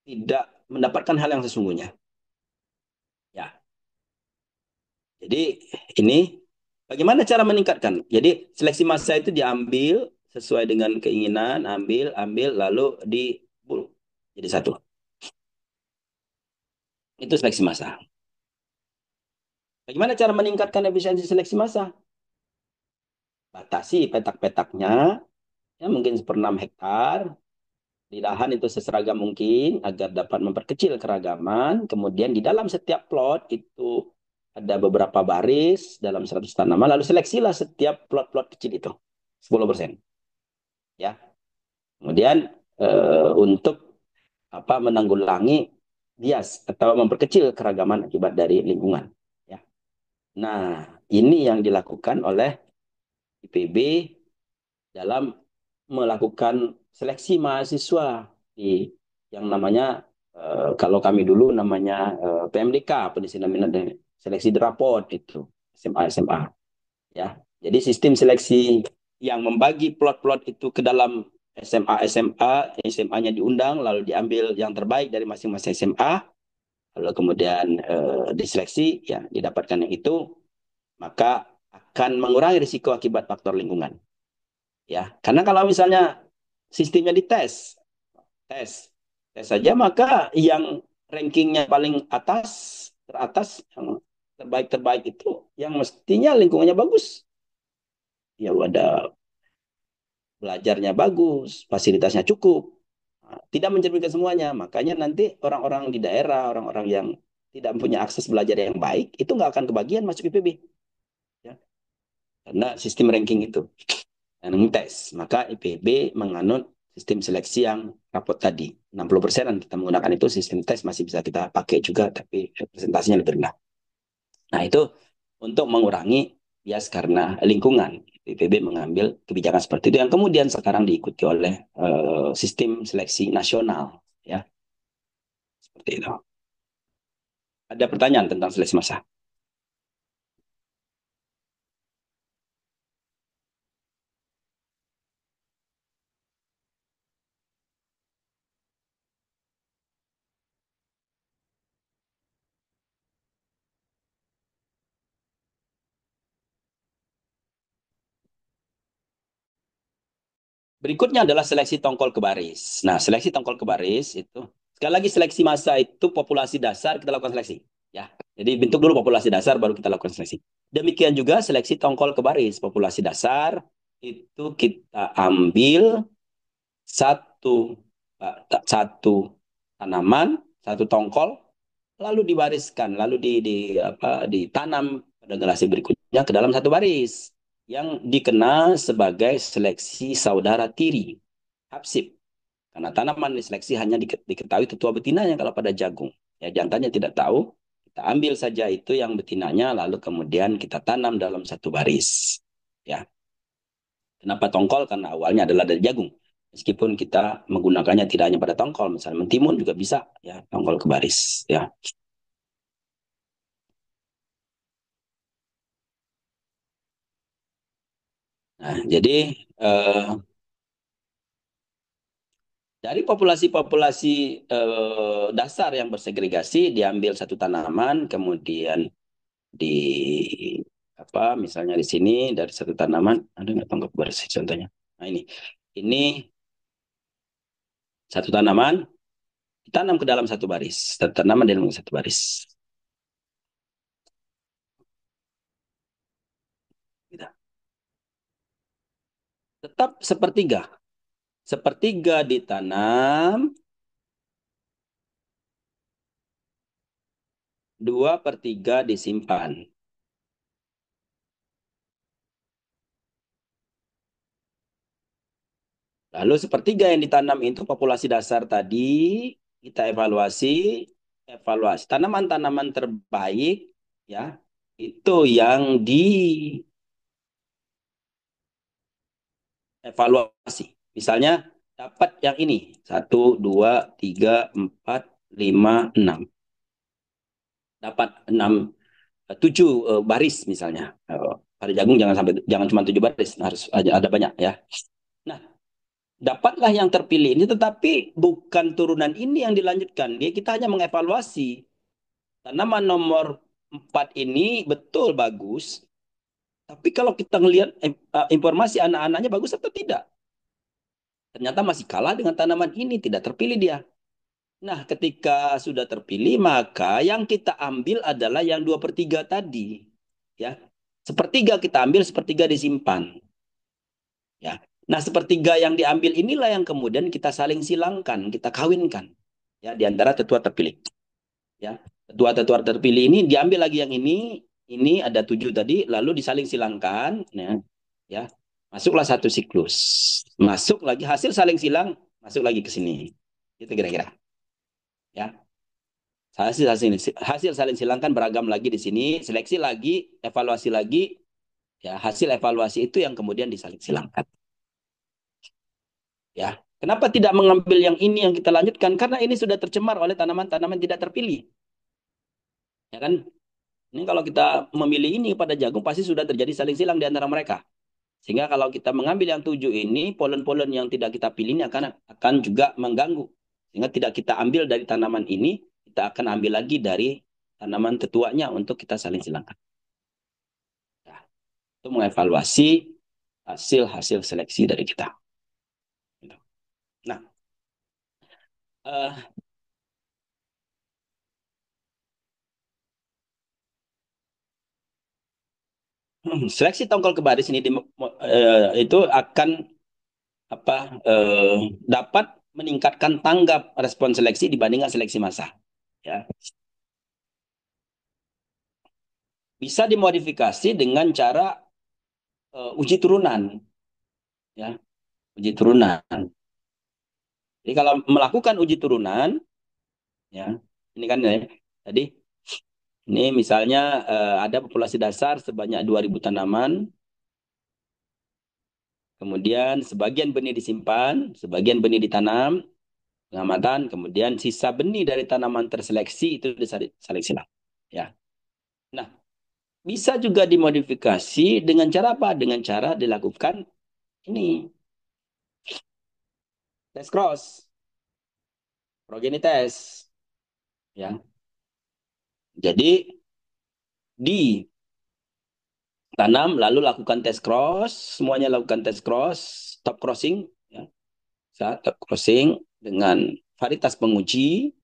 A: tidak mendapatkan hal yang sesungguhnya. Ya. Jadi ini bagaimana cara meningkatkan? Jadi seleksi massa itu diambil sesuai dengan keinginan, ambil, lalu dibulu jadi satu. Itu seleksi massa. Bagaimana cara meningkatkan efisiensi seleksi massa? Batasi petak-petaknya, ya mungkin 1/6 hektar. Di lahan itu seseragam mungkin agar dapat memperkecil keragaman. Kemudian di dalam setiap plot itu ada beberapa baris dalam 100 tanaman. Lalu seleksilah setiap plot-plot kecil itu 10%. Ya. Kemudian untuk menanggulangi bias atau memperkecil keragaman akibat dari lingkungan. Ya. Nah, ini yang dilakukan oleh IPB dalam melakukan seleksi mahasiswa di yang namanya kalau kami dulu namanya PMDK, penyusunan minat dan seleksi raport itu SMA SMA ya. Jadi sistem seleksi yang membagi plot-plot itu ke dalam SMA SMA, SMA-nya diundang lalu diambil yang terbaik dari masing-masing SMA, lalu kemudian diseleksi ya didapatkan yang itu, maka akan mengurangi risiko akibat faktor lingkungan. Ya, karena kalau misalnya sistemnya dites, tes, tes saja, maka yang rankingnya paling atas, teratas, yang terbaik-terbaik itu, yang mestinya lingkungannya bagus. Ya, ada belajarnya bagus, fasilitasnya cukup. Nah, tidak mencerminkan semuanya, makanya nanti orang-orang di daerah, orang-orang yang tidak punya akses belajar yang baik, itu nggak akan kebagian masuk IPB. Ya. Karena sistem ranking itu. Dan tes, maka IPB menganut sistem seleksi yang rapot tadi. 60% kita menggunakan itu, sistem tes masih bisa kita pakai juga, tapi presentasinya lebih rendah. Nah, itu untuk mengurangi bias karena lingkungan. IPB mengambil kebijakan seperti itu yang kemudian sekarang diikuti oleh sistem seleksi nasional. Ya, seperti itu. Ada pertanyaan tentang seleksi massa? Berikutnya adalah seleksi tongkol ke baris. Nah, seleksi tongkol ke baris itu sekali lagi seleksi massa itu populasi dasar kita lakukan seleksi, ya. Jadi bentuk dulu populasi dasar baru kita lakukan seleksi. Demikian juga seleksi tongkol ke baris, populasi dasar itu kita ambil satu satu tanaman, satu tongkol, lalu dibariskan, lalu ditanam pada generasi berikutnya ke dalam satu baris yang dikenal sebagai seleksi saudara tiri, hapsip. Karena tanaman diseleksi hanya diketahui tetua betinanya kalau pada jagung. Ya, jantannya tidak tahu, kita ambil saja itu yang betinanya, lalu kemudian kita tanam dalam satu baris. Ya, kenapa tongkol? Karena awalnya adalah dari jagung. Meskipun kita menggunakannya tidak hanya pada tongkol, misalnya mentimun juga bisa, ya, tongkol ke baris. Ya. Nah, jadi dari populasi-populasi dasar yang bersegregasi diambil satu tanaman, kemudian di misalnya di sini dari satu tanaman ada nggak tonggak bersih contohnya. Nah ini satu tanaman ditanam ke dalam satu baris, satu tanaman dalam satu baris. Gitu. Tetap sepertiga, sepertiga ditanam, 2/3 disimpan. Lalu sepertiga yang ditanam itu populasi dasar tadi kita evaluasi, tanaman-tanaman terbaik ya itu yang dievaluasi. Misalnya dapat yang ini 1, 2, 3, 4, 5, 6. Dapat 7 baris misalnya. Pada jagung jangan cuma 7 baris, harus ada banyak ya. Nah, dapatlah yang terpilih ini, tetapi bukan turunan ini yang dilanjutkan. Kita hanya mengevaluasi tanaman nomor 4 ini betul bagus, tapi kalau kita ngelihat informasi anak-anaknya bagus atau tidak, ternyata masih kalah dengan tanaman ini, tidak terpilih dia. Nah, ketika sudah terpilih, maka yang kita ambil adalah yang 2/3 tadi. Ya, sepertiga kita ambil, sepertiga disimpan. Ya. Nah, sepertiga yang diambil inilah yang kemudian kita saling silangkan, kita kawinkan. Ya, di antara tetua terpilih. Ya, tetua-tetua terpilih ini diambil lagi yang ini ada 7 tadi, lalu disaling silangkan. Ya, masuklah satu siklus. Masuk lagi, hasil saling silang, masuk lagi ke sini. Itu kira-kira. Ya. Hasil saling silang kan beragam lagi di sini, seleksi lagi, evaluasi lagi, ya hasil evaluasi itu yang kemudian disaling silangkan. Ya, kenapa tidak mengambil yang ini yang kita lanjutkan? Karena ini sudah tercemar oleh tanaman-tanaman tidak terpilih. Ya kan? Ini kalau kita memilih ini pada jagung pasti sudah terjadi saling silang di antara mereka. Sehingga kalau kita mengambil yang 7 ini, polen-polen yang tidak kita pilih ini akan juga mengganggu. Sehingga tidak kita ambil dari tanaman ini, kita akan ambil lagi dari tanaman tetuanya untuk kita saling silangkan. Nah, itu mengevaluasi hasil-hasil seleksi dari kita. Nah, uh, seleksi tongkol kebaris ini itu akan dapat meningkatkan tanggap respon seleksi dibandingkan seleksi massa. Ya. Bisa dimodifikasi dengan cara uji turunan. Ya, uji turunan. Jadi kalau melakukan uji turunan, ya, ini kan ya, tadi ini misalnya ada populasi dasar sebanyak 2.000 tanaman, kemudian sebagian benih disimpan, sebagian benih ditanam, pengamatan, kemudian sisa benih dari tanaman terseleksi itu disaling silang. Ya. Nah, bisa juga dimodifikasi dengan cara apa? Dengan cara dilakukan ini tes cross, progeny test. Ya. Jadi ditanam lalu lakukan tes cross, semuanya lakukan tes cross, top crossing, ya. Top crossing dengan varietas penguji.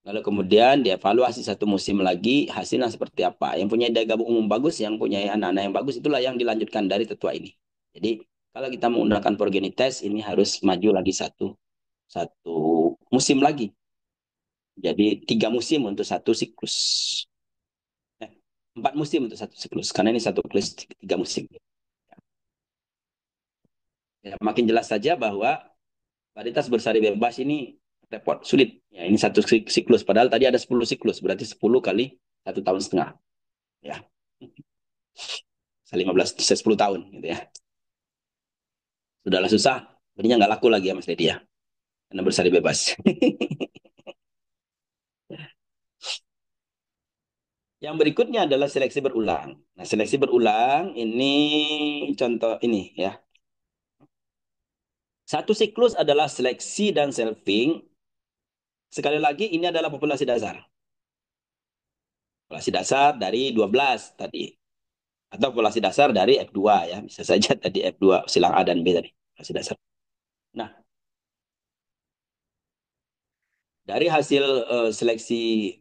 A: Lalu kemudian dievaluasi satu musim lagi, hasilnya seperti apa. Yang punya daya gabung umum bagus, yang punya anak-anak yang bagus, itulah yang dilanjutkan dari tetua ini. Jadi, kalau kita menggunakan progeny test, ini harus maju lagi satu musim lagi. Jadi, 3 musim untuk satu siklus. 4 musim untuk satu siklus, karena ini satu siklus 3 musim. Ya, makin jelas saja bahwa varietas bersari bebas ini repot, sulit. Ya, ini satu siklus, padahal tadi ada 10 siklus, berarti 10 kali 1,5 tahun. Ya. 15, 10 tahun gitu ya. Sudahlah susah, benihnya nggak laku lagi ya Mas Dedi ya. Karena bersari bebas. Yang berikutnya adalah seleksi berulang. Nah, seleksi berulang ini contoh ini ya. Satu siklus adalah seleksi dan selfing. Sekali lagi ini adalah populasi dasar. Populasi dasar dari 12 tadi. Atau populasi dasar dari F2 ya. Bisa saja tadi F2 silang A dan B tadi. Populasi dasar. Nah, dari hasil seleksi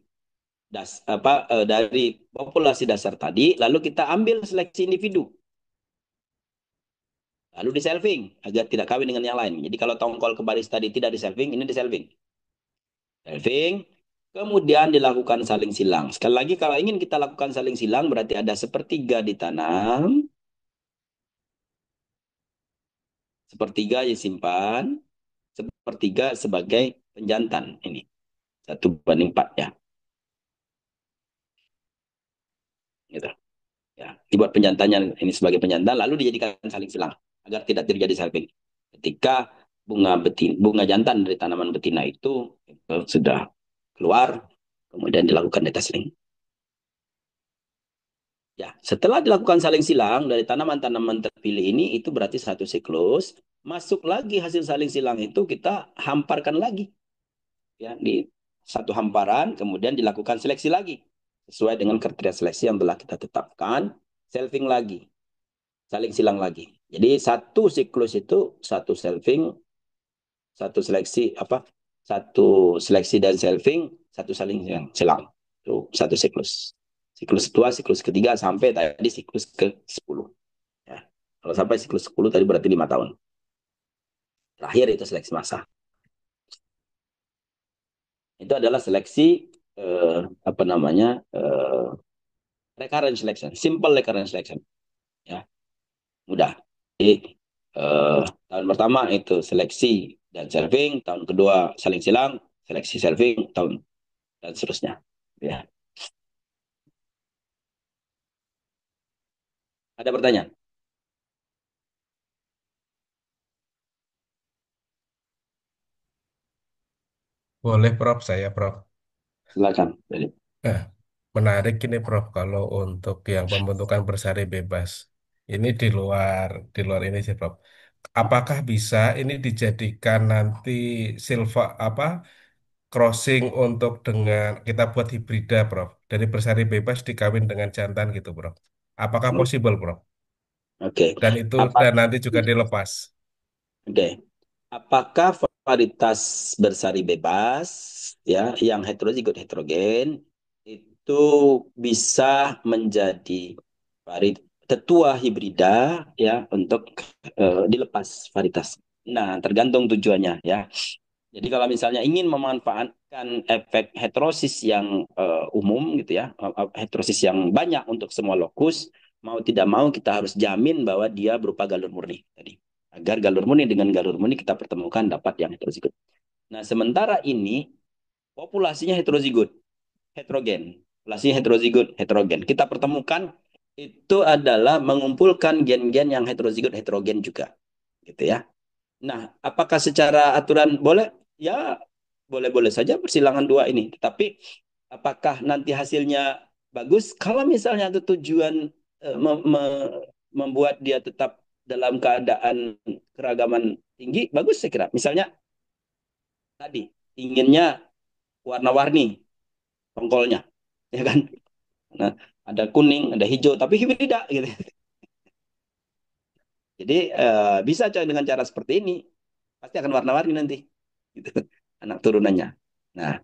A: dari populasi dasar tadi, lalu kita ambil seleksi individu. Lalu di selving agar tidak kawin dengan yang lain. Jadi kalau tongkol kebaris tadi tidak di selving, ini di selving. Selving, kemudian dilakukan saling silang. Sekali lagi kalau ingin kita lakukan saling silang berarti ada sepertiga ditanam, sepertiga disimpan, sepertiga sebagai penjantan. Ini 1:4 ya. Gitu. Ya, dibuat penjantannya ini sebagai penjantan lalu dijadikan saling silang agar tidak terjadi selfing. Ketika bunga jantan dari tanaman betina itu sudah keluar, kemudian dilakukan detailing. Ya, setelah dilakukan saling silang dari tanaman-tanaman terpilih ini, itu berarti satu siklus. Masuk lagi hasil saling silang itu kita hamparkan lagi, ya di satu hamparan, kemudian dilakukan seleksi lagi sesuai dengan kriteria seleksi yang telah kita tetapkan, selfing lagi, saling silang lagi. Jadi satu siklus itu satu selfing, satu seleksi dan selfing, satu saling silang. Itu satu siklus. Siklus kedua, siklus ketiga, sampai tadi siklus ke-10. Ya. Kalau sampai siklus 10 tadi berarti 5 tahun. Terakhir itu seleksi massa. Itu adalah seleksi recurrent selection, simple recurrent selection. Ya, mudah. Jadi tahun pertama itu seleksi dan selfing, tahun kedua saling silang, seleksi selfing, tahun dan seterusnya. Ya. Ada pertanyaan?
E: Boleh, Prof. Saya, Prof.
A: Silakan. Jadi,
E: Nah, menarik ini, Prof. Kalau untuk yang pembentukan bersari bebas, ini di luar ini sih, Prof. Apakah bisa ini dijadikan nanti silva apa crossing untuk dengan kita buat hibrida, Prof. Dari bersari bebas dikawin dengan jantan gitu, Prof. Apakah possible, Prof?
A: oke.
E: Dan itu
A: Apa?
E: dan nanti juga dilepas.
A: Oke. Apakah varietas bersari bebas ya yang heterozigot heterogen itu bisa menjadi tetua hibrida ya untuk dilepas varietas. Nah, tergantung tujuannya ya. Jadi kalau misalnya ingin memanfaatkan efek heterosis yang umum gitu ya, heterosis yang banyak untuk semua lokus, mau tidak mau kita harus jamin bahwa dia berupa galur murni tadi. Agar galur murni dengan galur murni kita pertemukan dapat yang heterozigot. Nah, sementara ini populasinya heterozigot, heterogen. Populasinya heterozigot, heterogen. Kita pertemukan itu adalah mengumpulkan gen-gen yang heterozigot, heterogen juga. Gitu ya. Nah, apakah secara aturan boleh? Ya, boleh-boleh saja persilangan dua ini. Tetapi apakah nanti hasilnya bagus? Kalau misalnya itu tujuan membuat dia tetap dalam keadaan keragaman tinggi, bagus saya kira. Misalnya tadi inginnya warna-warni tongkolnya, ya kan? Nah, ada kuning, ada hijau, tapi hibrida gitu. Jadi bisa dengan cara seperti ini, pasti akan warna-warni nanti, gitu. Anak turunannya. Nah,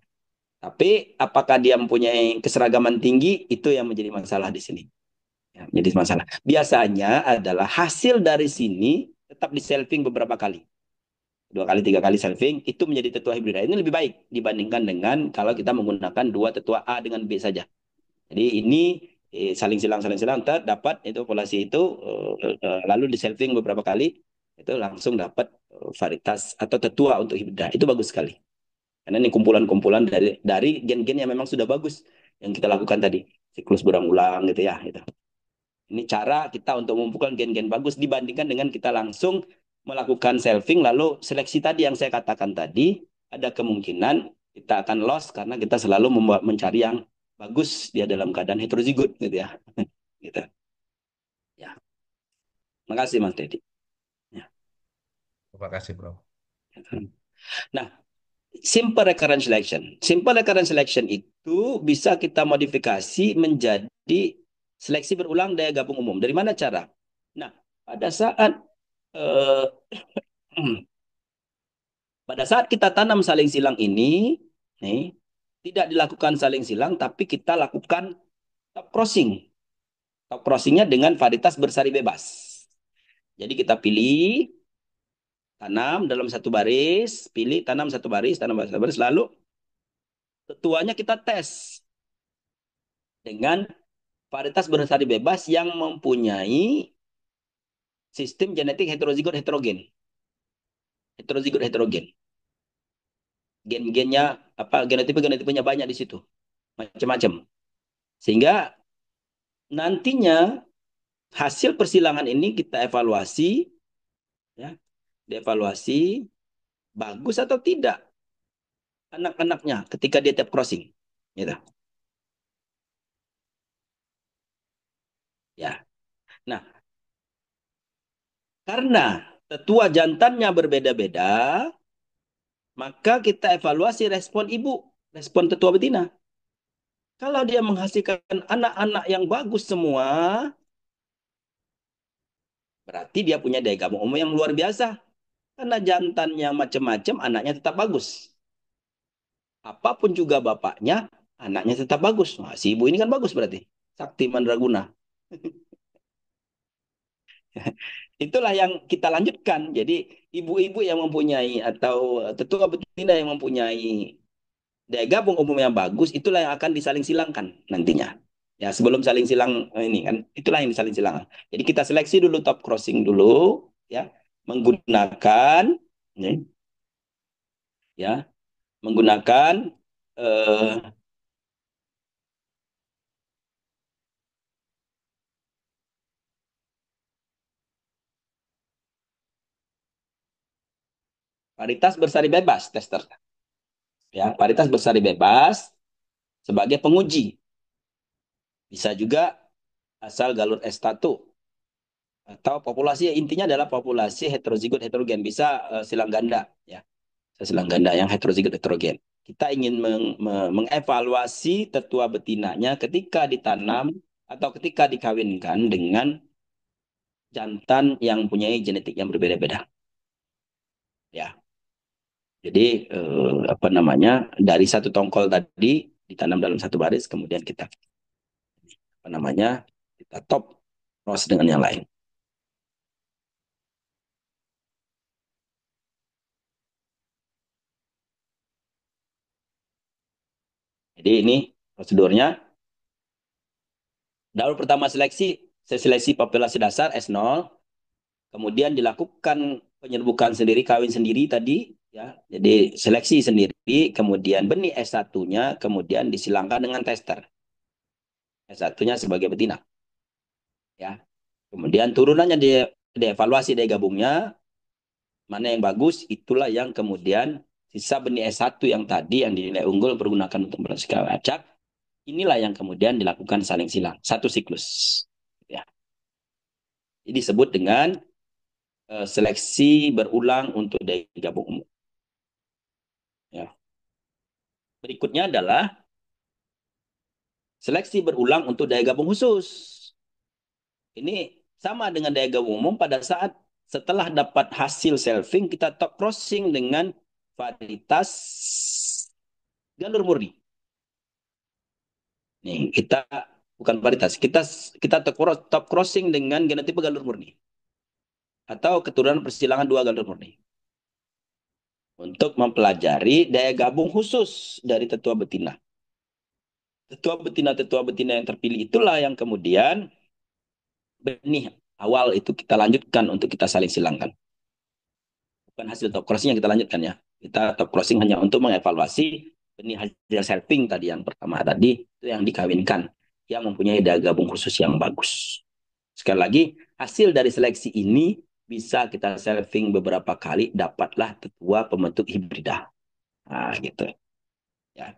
A: tapi apakah dia mempunyai keseragaman tinggi itu yang menjadi masalah di sini. Ya, menjadi masalah. Biasanya adalah hasil dari sini tetap di selfing beberapa kali. 2 kali, 3 kali selfing itu menjadi tetua hibrida. Ini lebih baik dibandingkan dengan kalau kita menggunakan dua tetua A dengan B saja. Jadi ini saling silang dapat itu populasi itu lalu di selfing beberapa kali itu langsung dapat varietas atau tetua untuk hibrida. Itu bagus sekali. Karena ini kumpulan-kumpulan dari gen-gen yang memang sudah bagus yang kita lakukan tadi, siklus berulang-ulang gitu ya. Gitu. Ini cara kita untuk mengumpulkan gen-gen bagus dibandingkan dengan kita langsung melakukan selfing lalu seleksi tadi yang saya katakan tadi ada kemungkinan kita akan loss karena kita selalu mencari yang bagus dia dalam keadaan heterozigot gitu ya. Gitu. Ya. Makasih Mas Dedi. Ya.
E: Terima kasih, Prof.
A: Nah, simple recurrent selection. Simple recurrent selection itu bisa kita modifikasi menjadi seleksi berulang daya gabung umum. Dari mana cara? Nah, pada saat eh, pada saat kita tanam saling silang ini, nih, tidak dilakukan saling silang, tapi kita lakukan top crossing. Top crossingnya dengan varietas bersari bebas. Jadi kita pilih, tanam dalam satu baris, pilih, tanam satu baris, lalu tetuanya kita tes dengan varietas bersari bebas yang mempunyai sistem genetik heterozigot heterogen. Heterozigot heterogen. Gen-gennya apa genotipe-genotipenya banyak di situ. Macam-macam. Sehingga nantinya hasil persilangan ini kita evaluasi ya, dievaluasi bagus atau tidak anak-anaknya ketika dia tap crossing. Gitu. Ya. Nah, karena tetua jantannya berbeda-beda, maka kita evaluasi respon ibu, respon tetua betina. Kalau dia menghasilkan anak-anak yang bagus semua, berarti dia punya daya gabung umum yang luar biasa. Karena jantan yang macam-macam, anaknya tetap bagus. Apapun juga bapaknya, anaknya tetap bagus. Nah, si ibu ini kan bagus berarti. Sakti Mandraguna. Itulah yang kita lanjutkan. Jadi ibu-ibu yang mempunyai atau tetua betina yang mempunyai daya gabung umum yang bagus, itulah yang akan disaling silangkan nantinya. Ya, sebelum saling silang ini kan, itulah yang disaling silangkan. Jadi kita seleksi dulu top crossing dulu, ya, menggunakan, ya, ya menggunakan eh, Paritas bersari bebas tester. Ya, paritas bersari bebas sebagai penguji. Bisa juga asal galur S1 atau populasi intinya adalah populasi heterozigot heterogen bisa silang ganda ya. Silang ganda yang heterozigot heterogen. Kita ingin mengevaluasi tetua betinanya ketika ditanam atau ketika dikawinkan dengan jantan yang punya genetik yang berbeda-beda. Ya. Jadi apa namanya dari satu tongkol tadi ditanam dalam satu baris, kemudian kita apa namanya kita top cross dengan yang lain. Jadi ini prosedurnya. Daur pertama seleksi populasi dasar S0, kemudian dilakukan penyerbukan sendiri, kawin sendiri tadi, ya. Jadi seleksi sendiri, kemudian benih S1-nya, kemudian disilangkan dengan tester. S1-nya sebagai betina. Ya. Kemudian turunannya dievaluasi dari gabungnya, mana yang bagus, itulah yang kemudian sisa benih S1 yang tadi yang dinilai unggul pergunakan untuk bersikap acak, inilah yang kemudian dilakukan saling silang, satu siklus. Ya. Ini disebut dengan seleksi berulang untuk daya gabung umum. Ya. Berikutnya adalah seleksi berulang untuk daya gabung khusus. Ini sama dengan daya gabung umum pada saat setelah dapat hasil selfing, kita top crossing dengan varietas galur murni. Nih, kita bukan varietas, kita top crossing dengan genotipe galur murni atau keturunan persilangan dua galur murni untuk mempelajari daya gabung khusus dari tetua betina. Tetua betina yang terpilih itulah yang kemudian benih awal itu kita lanjutkan untuk kita saling silangkan. Bukan hasil top crossing yang kita lanjutkan ya. Kita top crossing hanya untuk mengevaluasi benih hasil selfing tadi yang pertama tadi itu yang dikawinkan yang mempunyai daya gabung khusus yang bagus. Sekali lagi, hasil dari seleksi ini bisa kita selfing beberapa kali, dapatlah tetua pembentuk hibrida. Nah, gitu. Ya.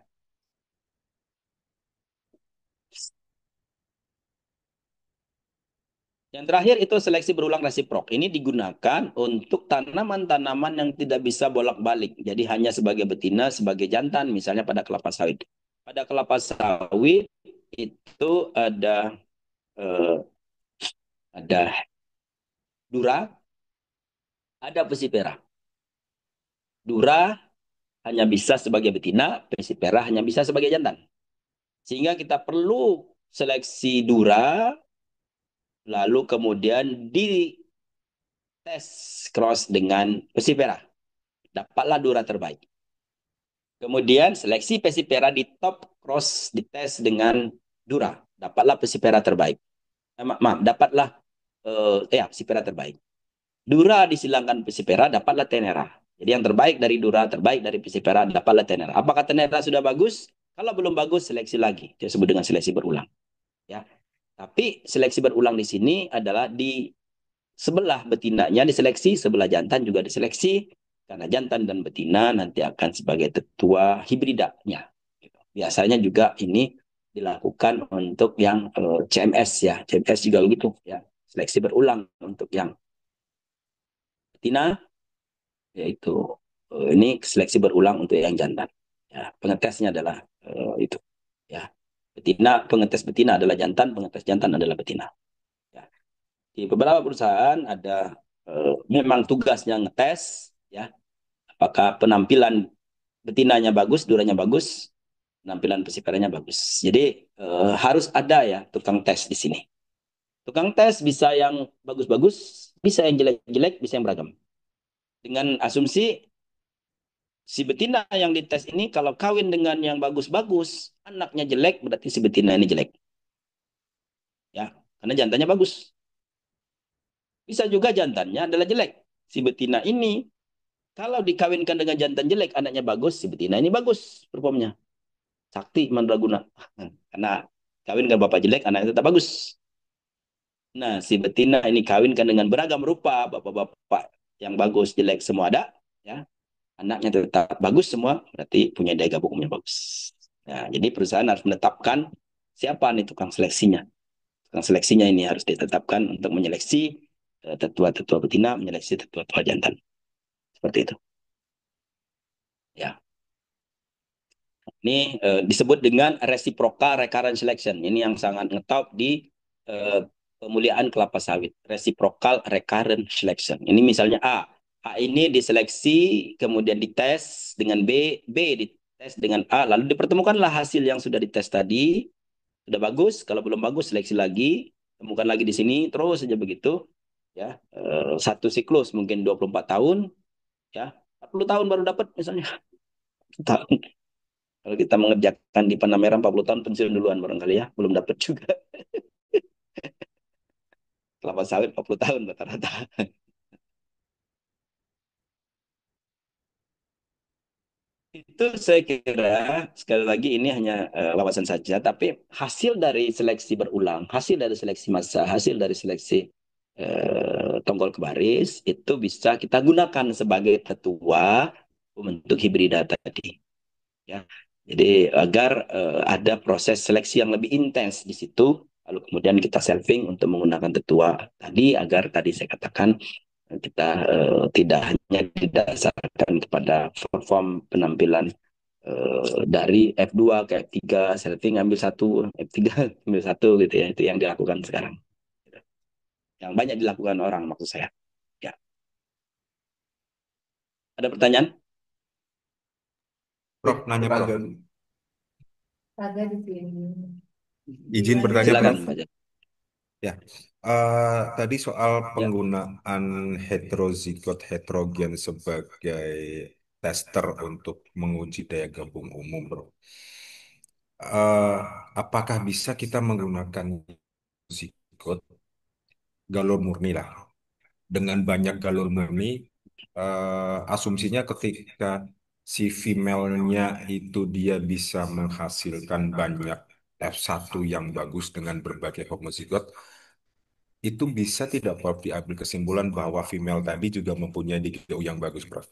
A: Yang terakhir itu seleksi berulang resiprok. Ini digunakan untuk tanaman-tanaman yang tidak bisa bolak-balik. Jadi hanya sebagai betina, sebagai jantan, misalnya pada kelapa sawit. Pada kelapa sawit itu ada dura, ada pesipera. Dura hanya bisa sebagai betina, pesipera hanya bisa sebagai jantan. Sehingga kita perlu seleksi dura, lalu kemudian di tes cross dengan pesipera. Dapatlah dura terbaik. Kemudian seleksi pesipera di top cross di tes dengan dura. Dapatlah pesipera terbaik. Maaf, dapatlah pesipera terbaik. Dura disilangkan pesipera, dapatlah tenera. Jadi yang terbaik dari dura, terbaik dari pesipera, dapatlah tenera. Apakah tenera sudah bagus? Kalau belum bagus, seleksi lagi. Dia sebut dengan seleksi berulang. Ya. Tapi seleksi berulang di sini adalah di sebelah betinanya diseleksi, sebelah jantan juga diseleksi. Karena jantan dan betina nanti akan sebagai tetua hibridanya. Biasanya juga ini dilakukan untuk yang CMS ya. CMS juga begitu ya. Seleksi berulang untuk yang betina, yaitu ini seleksi berulang untuk yang jantan. Ya, pengetesnya adalah itu. Ya, betina, pengetes betina adalah jantan, pengetes jantan adalah betina. Ya. Di beberapa perusahaan ada memang tugasnya ngetes, ya, apakah penampilan betinanya bagus, duranya bagus, penampilan pesiperanya bagus. Jadi harus ada ya tukang tes di sini. Tukang tes bisa yang bagus-bagus, bisa yang jelek-jelek, bisa yang beragam. Dengan asumsi si betina yang dites ini kalau kawin dengan yang bagus-bagus, anaknya jelek, berarti si betina ini jelek. Ya, karena jantannya bagus. Bisa juga jantannya adalah jelek. Si betina ini kalau dikawinkan dengan jantan jelek, anaknya bagus, si betina ini bagus performnya. Sakti mandraguna. Karena kawin dengan bapak jelek, anaknya tetap bagus. Nah, si betina ini kawinkan dengan beragam rupa, bapak-bapak yang bagus, jelek semua ada, ya. anaknya tetap bagus semua, berarti punya daya gabung umum yang bagus. Nah, jadi perusahaan harus menetapkan siapa nih tukang seleksinya. Tukang seleksinya ini harus ditetapkan untuk menyeleksi tetua-tetua betina, menyeleksi tetua-tetua jantan. Seperti itu. Ya. Ini disebut dengan reciprocal recurrent selection. Ini yang sangat ngetop di pemuliaan kelapa sawit. Reciprocal recurrent selection. Ini misalnya A. A ini diseleksi, kemudian dites dengan B. B dites dengan A. Lalu dipertemukanlah hasil yang sudah dites tadi. Sudah bagus. Kalau belum bagus, seleksi lagi. Temukan lagi di sini. Terus saja begitu. Ya, satu siklus mungkin 24 tahun. Ya, 40 tahun baru dapat misalnya. Kalau kita mengerjakan di Panamera 40 tahun pensiun duluan barangkali ya, belum dapat juga. Kelapa sawit 40 tahun rata-rata. Itu saya kira sekali lagi ini hanya wawasan saja, tapi hasil dari seleksi berulang, hasil dari seleksi massa, hasil dari seleksi tonggol kebaris itu bisa kita gunakan sebagai tetua untuk hibrida tadi. Ya, jadi agar ada proses seleksi yang lebih intens di situ, lalu kemudian kita selfing untuk menggunakan tetua tadi agar tadi saya katakan kita tidak hanya didasarkan kepada perform penampilan dari F2 ke F3, selfing ambil satu, F3 ambil satu gitu ya, itu yang dilakukan sekarang. Yang banyak dilakukan orang maksud saya. Ya. Ada pertanyaan?
C: Prof, nanya Prof.
F: Ada di sini.
C: Izin bertanya
A: Silakan,
C: Prof.
A: Pak Jan.
C: Ya, tadi soal
A: Ya.
C: penggunaan heterozigot heterogen sebagai tester untuk menguji daya gabung umum, Bro. Eh, apakah bisa kita menggunakan zigot galur murni lah? Dengan banyak galur murni, asumsinya ketika si female-nya itu dia bisa menghasilkan banyak F1 yang bagus dengan berbagai homozigot, itu bisa tidak Prof diambil kesimpulan bahwa female tadi juga mempunyai DGU yang bagus, Prof?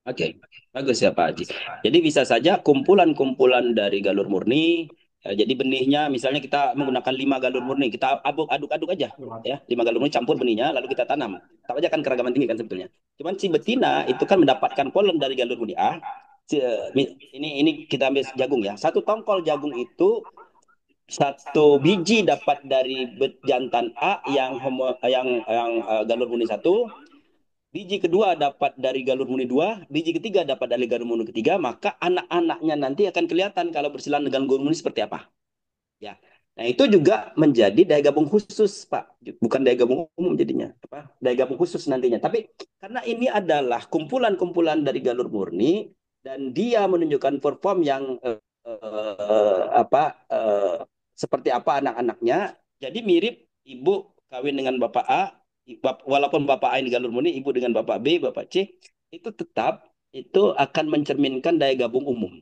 A: Oke, bagus ya Pak Haji. Jadi bisa saja kumpulan-kumpulan dari galur murni, jadi benihnya misalnya kita menggunakan 5 galur murni, kita aduk-aduk aja, ya 5 galur murni campur benihnya, lalu kita tanam. Tetap aja kan keragaman tinggi kan sebetulnya. Cuman si betina itu kan mendapatkan polen dari galur murni A. Ini kita ambil jagung ya. Satu tongkol jagung itu satu biji dapat dari jantan A yang galur murni satu. Biji kedua dapat dari galur murni 2, biji ketiga dapat dari galur murni ketiga, maka anak-anaknya nanti akan kelihatan kalau bersilang dengan galur murni seperti apa. Ya. Nah, itu juga menjadi daya gabung khusus, Pak. Bukan daya gabung umum jadinya, apa? Daya gabung khusus nantinya. Tapi karena ini adalah kumpulan-kumpulan dari galur murni dan dia menunjukkan perform yang seperti apa anak-anaknya, jadi mirip ibu kawin dengan bapak A, walaupun bapak A ini galur murni, ibu dengan bapak B, bapak C, itu tetap itu akan mencerminkan daya gabung umum.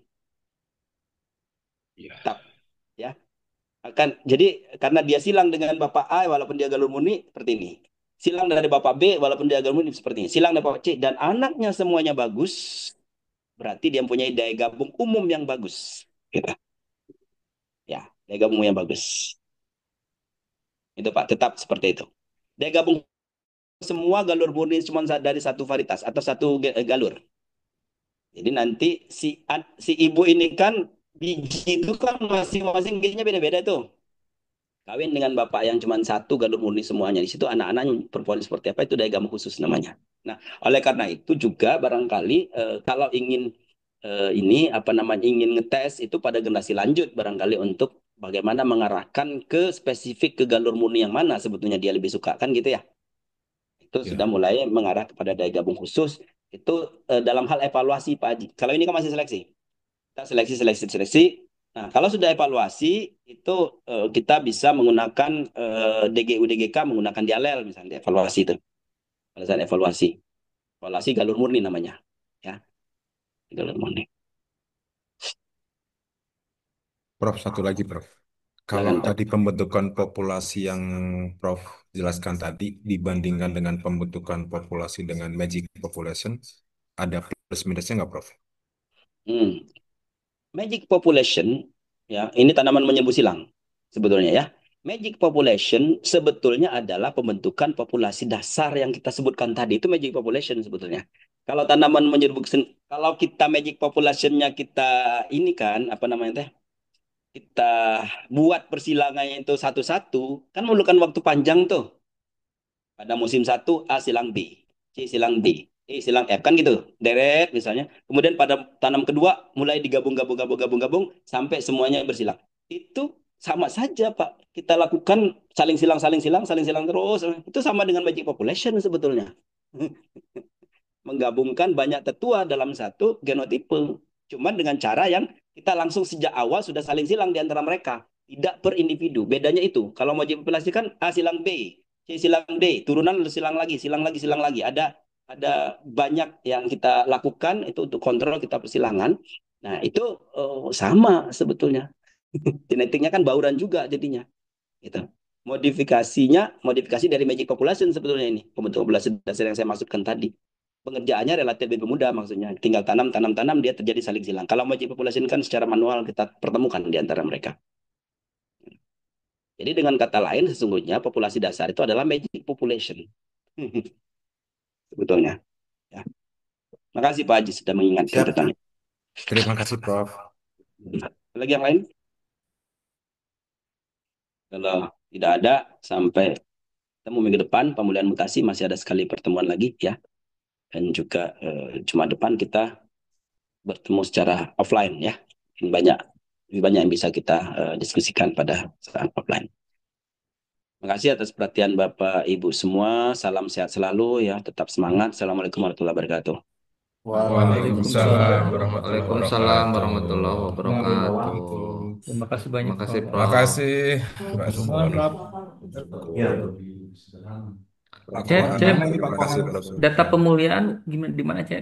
A: Tetap, ya. Jadi karena dia silang dengan bapak A walaupun dia galur murni seperti ini. Silang dari bapak B walaupun dia galur murni seperti ini. Silang dari bapak C dan anaknya semuanya bagus, berarti dia mempunyai daya gabung umum yang bagus. Gitu. Ya, daya gabung umum yang bagus. Itu Pak, tetap seperti itu. Daya gabung semua galur murni cuma dari satu varietas atau satu galur. Jadi nanti si ibu ini kan biji itu kan masing-masing bijinya beda-beda tuh. Kawin dengan bapak yang cuma satu galur murni semuanya. Di situ anak-anak perempuan seperti apa itu daya gabung khusus namanya. Nah, oleh karena itu juga barangkali kalau ingin ini apa namanya ingin ngetes itu pada generasi lanjut barangkali untuk bagaimana mengarahkan ke spesifik ke galur murni yang mana sebetulnya dia lebih suka kan gitu ya. Itu sudah
C: Ya.
A: mulai mengarah kepada daya gabung khusus. Itu dalam hal evaluasi Pak Haji. Kalau ini kan masih seleksi. Kita seleksi. Nah, kalau sudah evaluasi, itu kita bisa menggunakan DGU DGK menggunakan dialel misalnya evaluasi itu. Pada saat evaluasi. Evaluasi galur murni namanya. Ya, galur murni.
C: Prof, satu lagi, Prof. Kalau
A: Silakan, Pak.
C: tadi pembentukan populasi yang Prof jelaskan tadi dibandingkan dengan pembentukan populasi dengan magic population, ada plus minusnya nggak, Prof?
A: Hmm. Magic population, ya, ini tanaman menyembuh silang sebetulnya ya. Magic population sebetulnya adalah pembentukan populasi dasar yang kita sebutkan tadi itu magic population sebetulnya. Kalau tanaman menyerbu kalau kita magic populationnya kita ini kan apa namanya teh kita buat persilangannya itu satu-satu kan memerlukan waktu panjang tuh. Pada musim satu A silang B, C silang D, E silang F kan gitu. Deret misalnya. Kemudian pada tanam kedua mulai digabung sampai semuanya bersilang. Itu sama saja Pak. Kita lakukan saling silang terus. Itu sama dengan magic population sebetulnya. Menggabungkan banyak tetua dalam satu genotipe. Cuma dengan cara yang kita langsung sejak awal sudah saling silang di antara mereka. Tidak per individu. Bedanya itu. Kalau mau populasi kan A silang B, C silang D, turunan silang lagi, silang lagi, silang lagi. Ada banyak yang kita lakukan itu untuk kontrol kita persilangan. Nah, itu sama sebetulnya. Genetiknya kan bauran juga jadinya. Gitu. Modifikasi dari magic population sebetulnya ini. Pembentuk populasi dasar yang saya maksudkan tadi pengerjaannya relatif lebih mudah maksudnya. Tinggal tanam dia terjadi saling silang. Kalau magic population kan secara manual kita pertemukan di antara mereka. Jadi dengan kata lain sesungguhnya populasi dasar itu adalah magic population. Sebetulnya. Ya. Makasih Pak Haji sudah mengingatkan
C: Siap.
A: tentang itu.
C: Terima kasih, Prof.
A: Ada lagi yang lain? Kalau tidak ada, sampai ketemu minggu depan, pemulihan mutasi masih ada sekali pertemuan lagi ya. Dan juga Jumat depan kita bertemu secara offline ya. Banyak lebih banyak yang bisa kita diskusikan pada saat offline. Terima kasih atas perhatian Bapak Ibu semua. Salam sehat selalu ya. Tetap semangat. Assalamualaikum warahmatullahi wabarakatuh.
E: Waalaikumsalam warahmatullahi
G: Waalaikumsalam
E: wabarakatuh.
G: warahmatullahi wabarakatuh.
H: Terima kasih banyak,
G: Terima kasih,
H: Prof.
E: Terima
G: Prof.
E: kasih, Pak Subur.
I: Ya,
C: Laporan
H: Cek,
C: terima kasih, Prof.
H: data pemulihan gimana di mana, Cek?